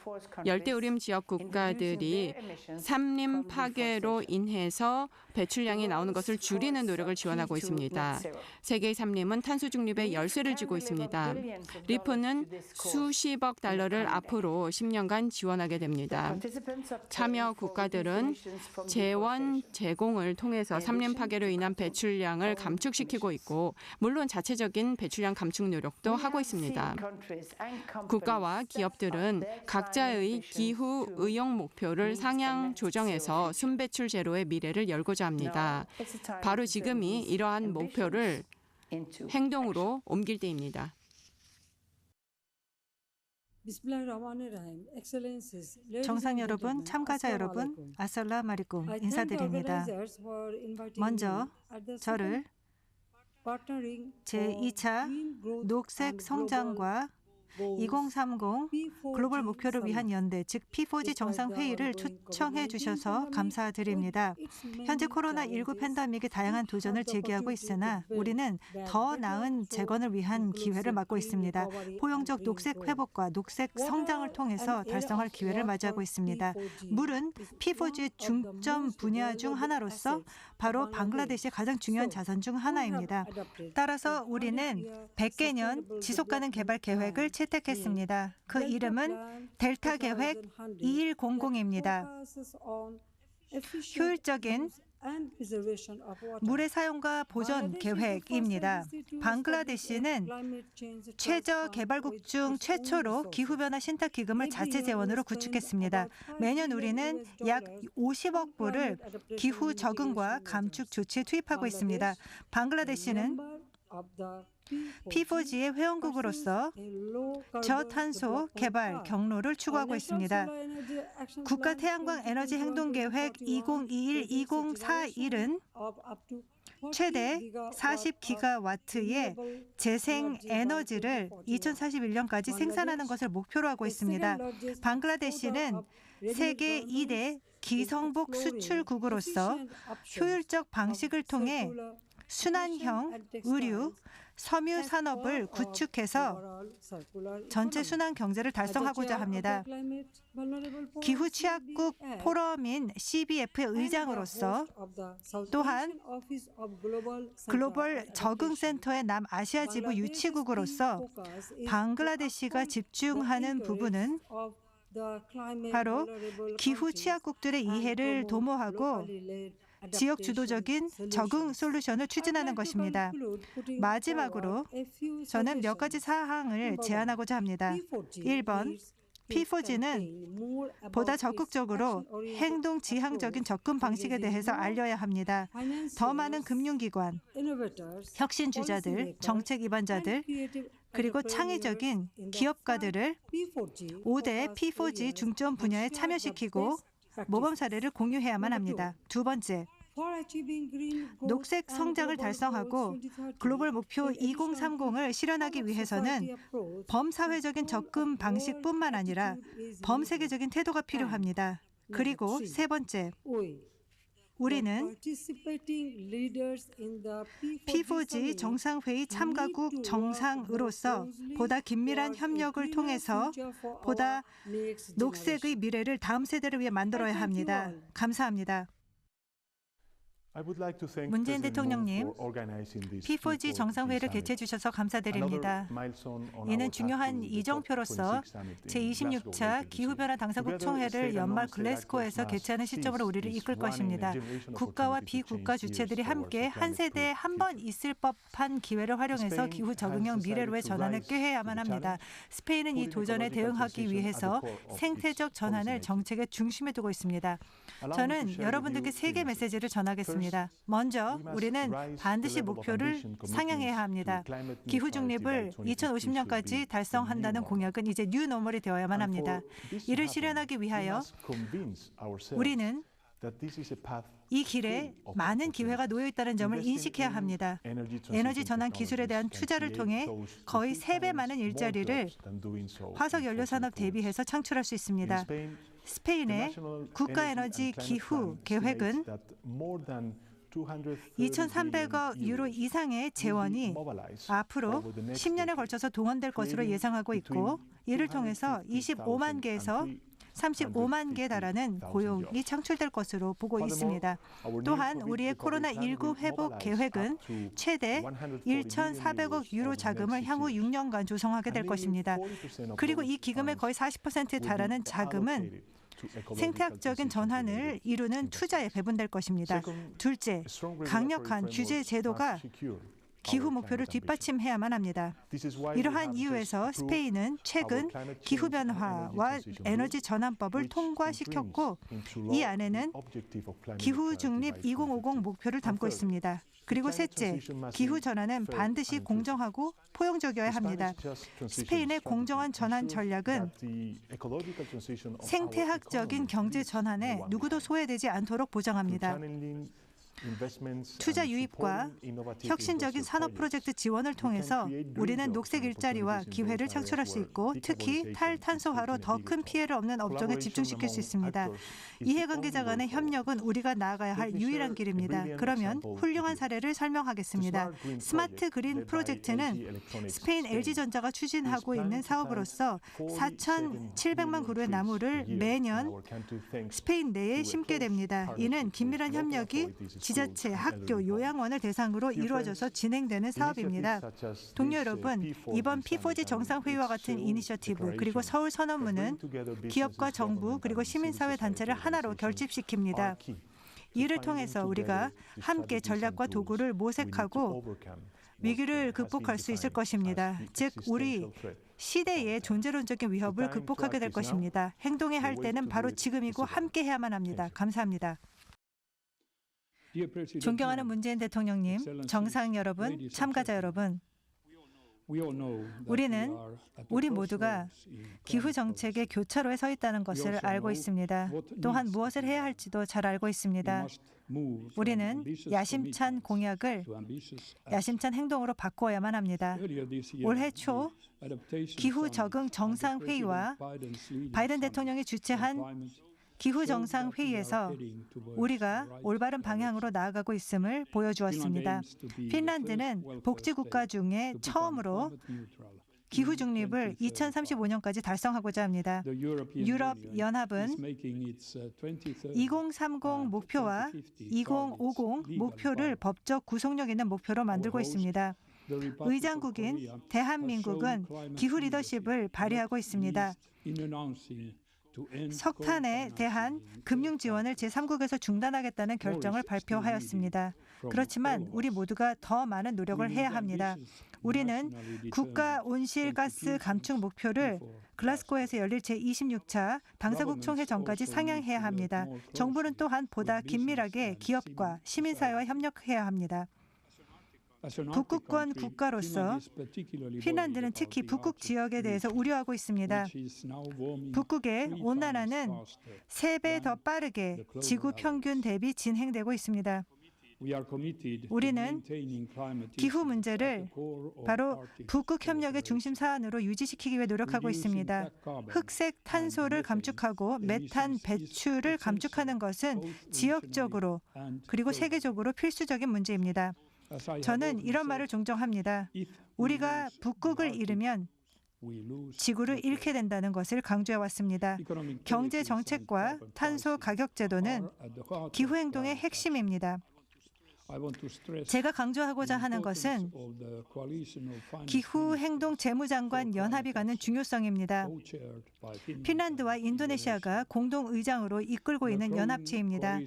열대우림 지역 국가들이 산림 파괴로 인해서 배출량이 나오는 것을 줄이는 노력을 지원하고 있습니다. 세계의 산림은 탄소 중립에 열쇠를 쥐고 있습니다. 리프는 수십억 달러를 앞으로 10년간 지원하게 됩니다. 참여 국가들은 재원 제공을 통해서 산림 파괴로 인한 배출량을 감축시키고 있고, 물론 자체적인 배출량 감축 노력도 하고 있습니다. 국가와 기업들은 각자의 기후 의용 목표를 상향 조정해서 순배출 제로의 미래를 열고자 합니다. 바로 지금이 이러한 목표를 행동으로 옮길 때입니다.
정상 여러분, 참가자 여러분, 아살라마리쿰 인사드립니다. 먼저 저를 제2차 녹색 성장과 2030 글로벌 목표를 위한 연대, 즉 P4G 정상회의를 초청해 주셔서 감사드립니다. 현재 코로나19 팬데믹의 다양한 도전을 제기하고 있으나 우리는 더 나은 재건을 위한 기회를 맞고 있습니다. 포용적 녹색 회복과 녹색 성장을 통해서 달성할 기회를 맞이하고 있습니다. 물은 P4G의 중점 분야 중 하나로서 바로 방글라데시의 가장 중요한 자산 중 하나입니다. 따라서 우리는 100개년 지속가능 개발 계획을 채택했습니다. 그 이름은 델타 계획 2100입니다. 효율적인 물의 사용과 보존 계획입니다. 방글라데시는 최저 개발국 중 최초로 기후변화 신탁기금을 자체 재원으로 구축했습니다. 매년 우리는 약 50억 불을 기후 적응과 감축 조치에 투입하고 있습니다. 방글라데시는 P4G의 회원국으로서 저탄소 개발 경로를 추구하고 있습니다. 국가 태양광 에너지 행동 계획 2021-2041은 최대 40기가와트의 재생 에너지를 2041년까지 생산하는 것을 목표로 하고 있습니다. 방글라데시는 세계 2대 기성복 수출국으로서 효율적 방식을 통해 순환형 의류, 섬유 산업을 구축해서 전체 순환 경제를 달성하고자 합니다. 기후 취약국 포럼인 CBF의 의장으로서 또한 글로벌 적응센터의 남아시아 지부 유치국으로서 방글라데시가 집중하는 부분은 바로 기후 취약국들의 이해를 도모하고 지역 주도적인 적응 솔루션을 추진하는 것입니다. 마지막으로 저는 몇 가지 사항을 제안하고자 합니다. 1번, P4G는 보다 적극적으로 행동 지향적인 접근 방식에 대해서 알려야 합니다. 더 많은 금융기관, 혁신 주자들, 정책 입안자들, 그리고 창의적인 기업가들을 5대 P4G 중점 분야에 참여시키고 모범 사례를 공유해야만 합니다. 두 번째, 녹색 성장을 달성하고 글로벌 목표 2030을 실현하기 위해서는 범사회적인 접근 방식뿐만 아니라 범세계적인 태도가 필요합니다. 그리고 세 번째, 우리는 P4G 정상회의 참가국 정상으로서 보다 긴밀한 협력을 통해서 보다 녹색의 미래를 다음 세대를 위해 만들어야 합니다. 감사합니다. 문재인 대통령님, P4G 정상회의를 개최해 주셔서 감사드립니다. 이는 중요한 이정표로서 제26차 기후변화 당사국 총회를 연말 글래스고에서 개최하는 시점으로 우리를 이끌 것입니다. 국가와 비국가 주체들이 함께 한 세대에 한 번 있을 법한 기회를 활용해서 기후 적응형 미래로의 전환을 꾀해야만 합니다. 스페인은 이 도전에 대응하기 위해서 생태적 전환을 정책의 중심에 두고 있습니다. 저는 여러분들께 세 개 메시지를 전하겠습니다. 먼저 우리는 반드시 목표를 상향해야 합니다. 기후 중립을 2050년까지 달성한다는 공약은 이제 뉴노멀이 되어야만 합니다. 이를 실현하기 위하여 우리는 이 길에 많은 기회가 놓여 있다는 점을 인식해야 합니다. 에너지 전환 기술에 대한 투자를 통해 거의 3배 많은 일자리를 화석 연료 산업 대비해서 창출할 수 있습니다. 스페인의 국가 에너지 기후 계획은 2,300억 유로 이상의 재원이 앞으로 10년에 걸쳐서 동원될 것으로 예상하고 있고, 이를 통해서 25만 개에서 35만 개에 달하는 고용이 창출될 것으로 보고 있습니다. 또한 우리의 코로나19 회복 계획은 최대 1,400억 유로 자금을 향후 6년간 조성하게 될 것입니다. 그리고 이 기금의 거의 40%에 달하는 자금은 생태학적인 전환을 이루는 투자에 배분될 것입니다. 둘째, 강력한 규제 제도가 기후 목표를 뒷받침해야만 합니다. 이러한 이유에서 스페인은 최근 기후변화와 에너지 전환법을 통과시켰고, 이 안에는 기후 중립 2050 목표를 담고 있습니다. 그리고 셋째, 기후 전환은 반드시 공정하고 포용적이어야 합니다. 스페인의 공정한 전환 전략은 생태학적인 경제 전환에 누구도 소외되지 않도록 보장합니다. 투자 유입과 혁신적인 산업 프로젝트 지원을 통해서 우리는 녹색 일자리와 기회를 창출할 수 있고, 특히 탈탄소화로 더 큰 피해를 없는 업종에 집중시킬 수 있습니다. 이해관계자 간의 협력은 우리가 나아가야 할 유일한 길입니다. 그러면 훌륭한 사례를 설명하겠습니다. 스마트 그린 프로젝트는 스페인 LG전자가 추진하고 있는 사업으로서 4,700만 그루의 나무를 매년 스페인 내에 심게 됩니다. 이는 긴밀한 협력이 지자체, 학교, 요양원을 대상으로 이루어져서 진행되는 사업입니다. 동료 여러분, 이번 P4G 정상회의와 같은 이니셔티브 그리고 서울 선언문은 기업과 정부 그리고 시민사회 단체를 하나로 결집시킵니다. 이를 통해서 우리가 함께 전략과 도구를 모색하고 위기를 극복할 수 있을 것입니다. 즉, 우리 시대의 존재론적인 위협을 극복하게 될 것입니다. 행동해야 할 때는 바로 지금이고 함께 해야만 합니다. 감사합니다. 존경하는 문재인 대통령님, 정상 여러분, 참가자 여러분, 우리 모두가 기후 정책의 교차로에 서 있다는 것을 알고 있습니다. 또한 무엇을 해야 할지도 잘 알고 있습니다. 우리는 야심찬 공약을 야심찬 행동으로 바꾸어야만 합니다. 올해 초 기후 적응 정상회의와 바이든 대통령이 주최한 기후 정상회의에서 우리가 올바른 방향으로 나아가고 있음을 보여주었습니다. 핀란드는 복지국가 중에 처음으로 기후 중립을 2035년까지 달성하고자 합니다. 유럽 연합은 2030 목표와 2050 목표를 법적 구속력 있는 목표로 만들고 있습니다. 의장국인 대한민국은 기후 리더십을 발휘하고 있습니다. 석탄에 대한 금융 지원을 제3국에서 중단하겠다는 결정을 발표하였습니다. 그렇지만 우리 모두가 더 많은 노력을 해야 합니다. 우리는 국가 온실가스 감축 목표를 글라스고에서 열릴 제26차 당사국 총회 전까지 상향해야 합니다. 정부는 또한 보다 긴밀하게 기업과 시민사회와 협력해야 합니다. 북극권 국가로서 핀란드는 특히 북극 지역에 대해서 우려하고 있습니다. 북극의 온난화는 3배 더 빠르게 지구 평균 대비 진행되고 있습니다. 우리는 기후 문제를 바로 북극 협력의 중심 사안으로 유지시키기 위해 노력하고 있습니다. 흑색 탄소를 감축하고 메탄 배출을 감축하는 것은 지역적으로 그리고 세계적으로 필수적인 문제입니다. 저는 이런 말을 종종 합니다. 우리가 북극을 잃으면 지구를 잃게 된다는 것을 강조해왔습니다. 경제 정책과 탄소 가격 제도는 기후행동의 핵심입니다. 제가 강조하고자 하는 것은 기후행동 재무장관 연합이 갖는 중요성입니다. 핀란드와 인도네시아가 공동의장으로 이끌고 있는 연합체입니다.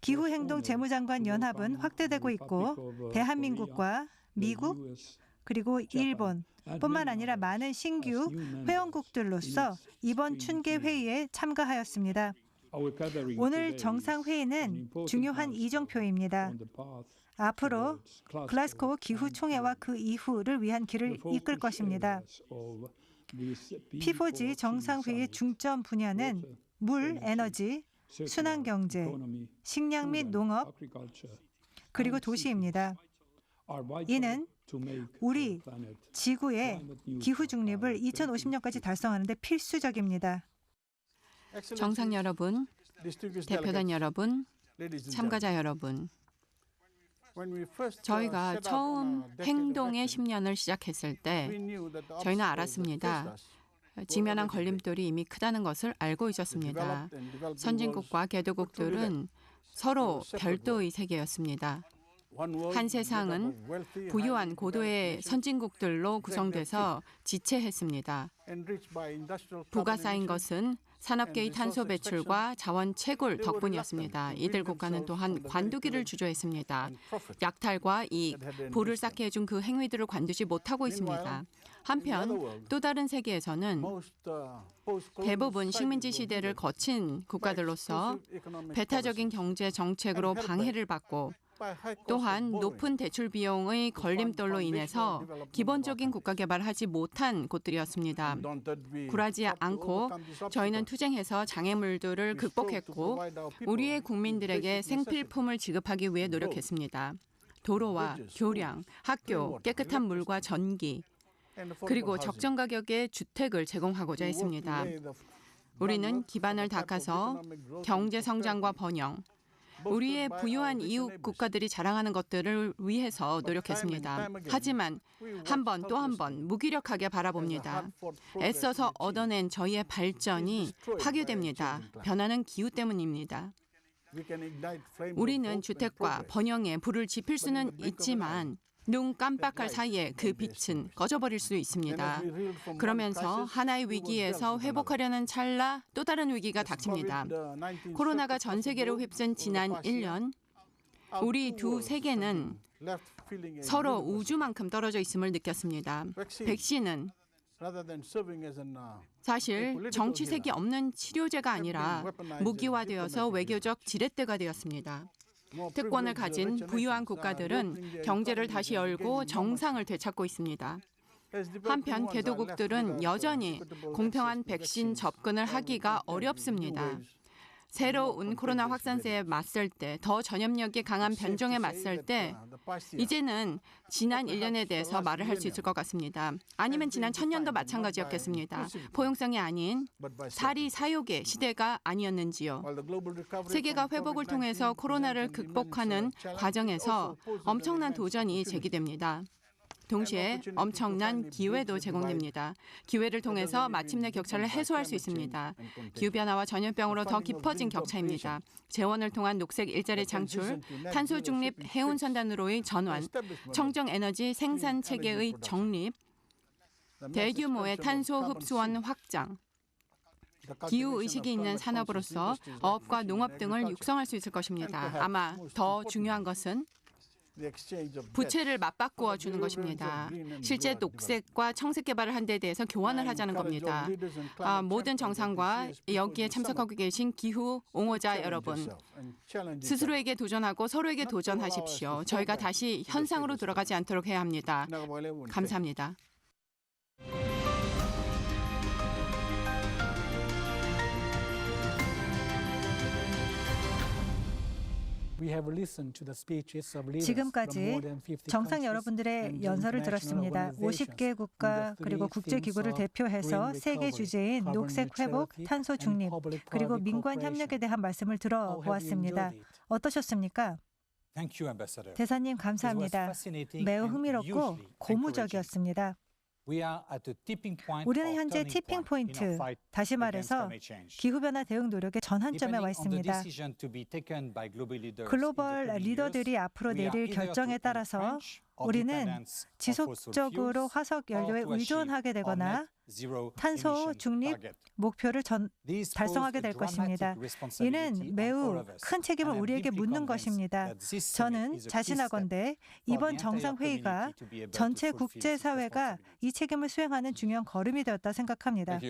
기후행동 재무장관 연합은 확대되고 있고 대한민국과 미국 그리고 일본 뿐만 아니라 많은 신규 회원국들로서 이번 춘계 회의에 참가하였습니다. 오늘 정상회의는 중요한 이정표입니다. 앞으로 글라스고 기후총회와 그 이후를 위한 길을 이끌 것입니다. P4G 정상회의의 중점 분야는 물, 에너지, 순환경제, 식량 및 농업, 그리고 도시입니다. 이는 우리 지구의 기후 중립을 2050년까지 달성하는 데 필수적입니다.
정상 여러분, 대표단 여러분, 참가자 여러분, 저희가 처음 행동의 10년을 시작했을 때 저희는 알았습니다. 직면한 걸림돌이 이미 크다는 것을 알고 있었습니다. 선진국과 개도국들은 서로 별도의 세계였습니다. 한 세상은 부유한 고도의 선진국들로 구성돼서 지체했습니다. 부가 쌓인 것은 산업계의 탄소 배출과 자원 채굴 덕분이었습니다. 이들 국가는 또한 관두기를 주저했습니다. 약탈과 이익, 부를 쌓게 해준 그 행위들을 관두지 못하고 있습니다. 한편 또 다른 세계에서는 대부분 식민지 시대를 거친 국가들로서 배타적인 경제 정책으로 방해를 받고 또한 높은 대출 비용의 걸림돌로 인해서 기본적인 국가 개발을 하지 못한 곳들이었습니다. 굴하지 않고 저희는 투쟁해서 장애물들을 극복했고 우리의 국민들에게 생필품을 지급하기 위해 노력했습니다. 도로와 교량, 학교, 깨끗한 물과 전기, 그리고 적정 가격의 주택을 제공하고자 했습니다. 우리는 기반을 닦아서 경제 성장과 번영, 우리의 부유한 이웃 국가들이 자랑하는 것들을 위해서 노력했습니다. 하지만 한 번 또 한 번 무기력하게 바라봅니다. 애써서 얻어낸 저희의 발전이 파괴됩니다. 변화는 기후 때문입니다. 우리는 주택과 번영에 불을 지필 수는 있지만 눈 깜빡할 사이에 그 빛은 꺼져버릴 수 있습니다. 그러면서 하나의 위기에서 회복하려는 찰나 또 다른 위기가 닥칩니다. 코로나가 전 세계를 휩쓴 지난 1년, 우리 두 세계는 서로 우주만큼 떨어져 있음을 느꼈습니다. 백신은 사실 정치색이 없는 치료제가 아니라 무기화되어서 외교적 지렛대가 되었습니다. 특권을 가진 부유한 국가들은 경제를 다시 열고 정상을 되찾고 있습니다. 한편 개도국들은 여전히 공평한 백신 접근을 하기가 어렵습니다. 새로운 코로나 확산세에 맞설 때, 더 전염력이 강한 변종에 맞설 때 이제는 지난 1년에 대해서 말을 할 수 있을 것 같습니다. 아니면 지난 1000년도 마찬가지였겠습니다. 포용성이 아닌 사리 사욕의 시대가 아니었는지요. 세계가 회복을 통해서 코로나를 극복하는 과정에서 엄청난 도전이 제기됩니다. 동시에 엄청난 기회도 제공됩니다. 기회를 통해서 마침내 격차를 해소할 수 있습니다. 기후변화와 전염병으로 더 깊어진 격차입니다. 재원을 통한 녹색 일자리 창출, 탄소 중립 해운 선단으로의 전환, 청정 에너지 생산 체계의 정립, 대규모의 탄소 흡수원 확장, 기후 의식이 있는 산업으로서 어업과 농업 등을 육성할 수 있을 것입니다. 아마 더 중요한 것은 부채를 맞바꾸어 주는 것입니다. 실제 녹색과 청색 개발을 한 데 대해서 교환을 하자는 겁니다. 모든 정상과 여기에 참석하고 계신 기후 옹호자 여러분, 스스로에게 도전하고 서로에게 도전하십시오. 저희가 다시 현상으로 돌아가지 않도록 해야 합니다. 감사합니다.
지금까지 정상 여러분들의 연설을 들었습니다. 50개 국가 그리고 국제기구를 대표해서 세계 주제인 녹색 회복, 탄소 중립, 그리고 민관 협력에 대한 말씀을 들어보았습니다. 어떠셨습니까? 대사님 감사합니다. 매우 흥미롭고 고무적이었습니다. 우리는 현재 티핑 포인트, 다시 말해서 기후변화 대응 노력의 전환점에 와 있습니다. 글로벌 리더들이 앞으로 내릴 결정에 따라서 우리는 지속적으로 화석 연료에 의존하게 되거나 탄소 중립 목표를 달성하게 될 것입니다. 이는 매우 큰 책임을 우리에게 묻는 것입니다. 저는 자신하건대 이번 정상회의가 전체 국제사회가 이 책임을 수행하는 중요한 걸음이 되었다 생각합니다.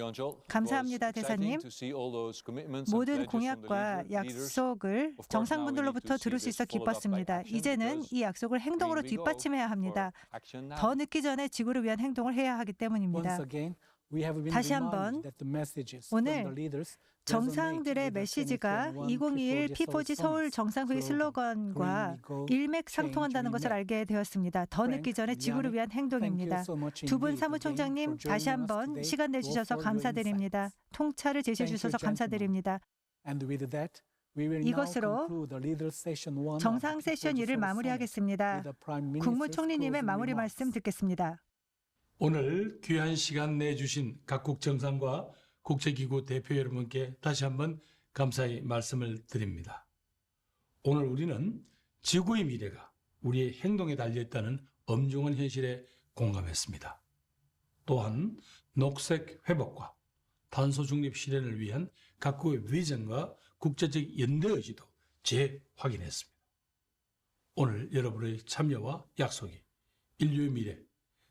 감사합니다, 대사님. 모든 공약과 약속을 정상분들로부터 들을 수 있어 기뻤습니다. 이제는 이 약속을 행동으로 뒷받침해야 합니다. 더 늦기 전에 지구를 위한 행동을 해야 하기 때문입니다. 다시 한번 오늘 정상들의 메시지가 2021 P4G 서울 정상회의 슬로건과 일맥상통한다는 것을 알게 되었습니다. 더 늦기 전에 지구를 위한 행동입니다. 두 분 사무총장님 다시 한번 시간 내주셔서 감사드립니다. 통찰을 제시해 주셔서 감사드립니다. 이것으로 정상 세션 1을 마무리하겠습니다. 국무총리님의 마무리 말씀 듣겠습니다.
오늘 귀한 시간 내주신 각국 정상과 국제기구 대표 여러분께 다시 한번 감사의 말씀을 드립니다. 오늘 우리는 지구의 미래가 우리의 행동에 달려있다는 엄중한 현실에 공감했습니다. 또한 녹색 회복과 탄소 중립 실현을 위한 각국의 비전과 국제적 연대 의지도 재확인했습니다. 오늘 여러분의 참여와 약속이 인류의 미래,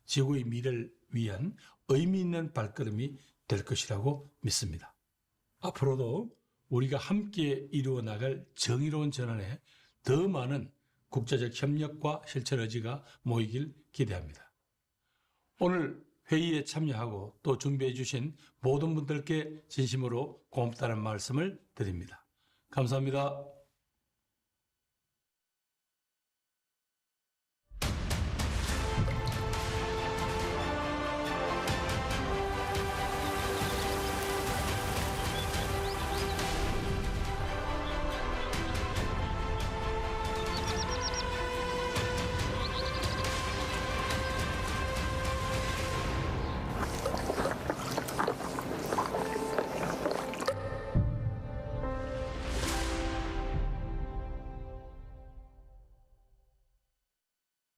지구의 미래를 위한 의미 있는 발걸음이 될 것이라고 믿습니다. 앞으로도 우리가 함께 이루어 나갈 정의로운 전환에 더 많은 국제적 협력과 실천 의지가 모이길 기대합니다. 오늘 회의에 참여하고 또 준비해 주신 모든 분들께 진심으로 고맙다는 말씀을 드립니다. 감사합니다.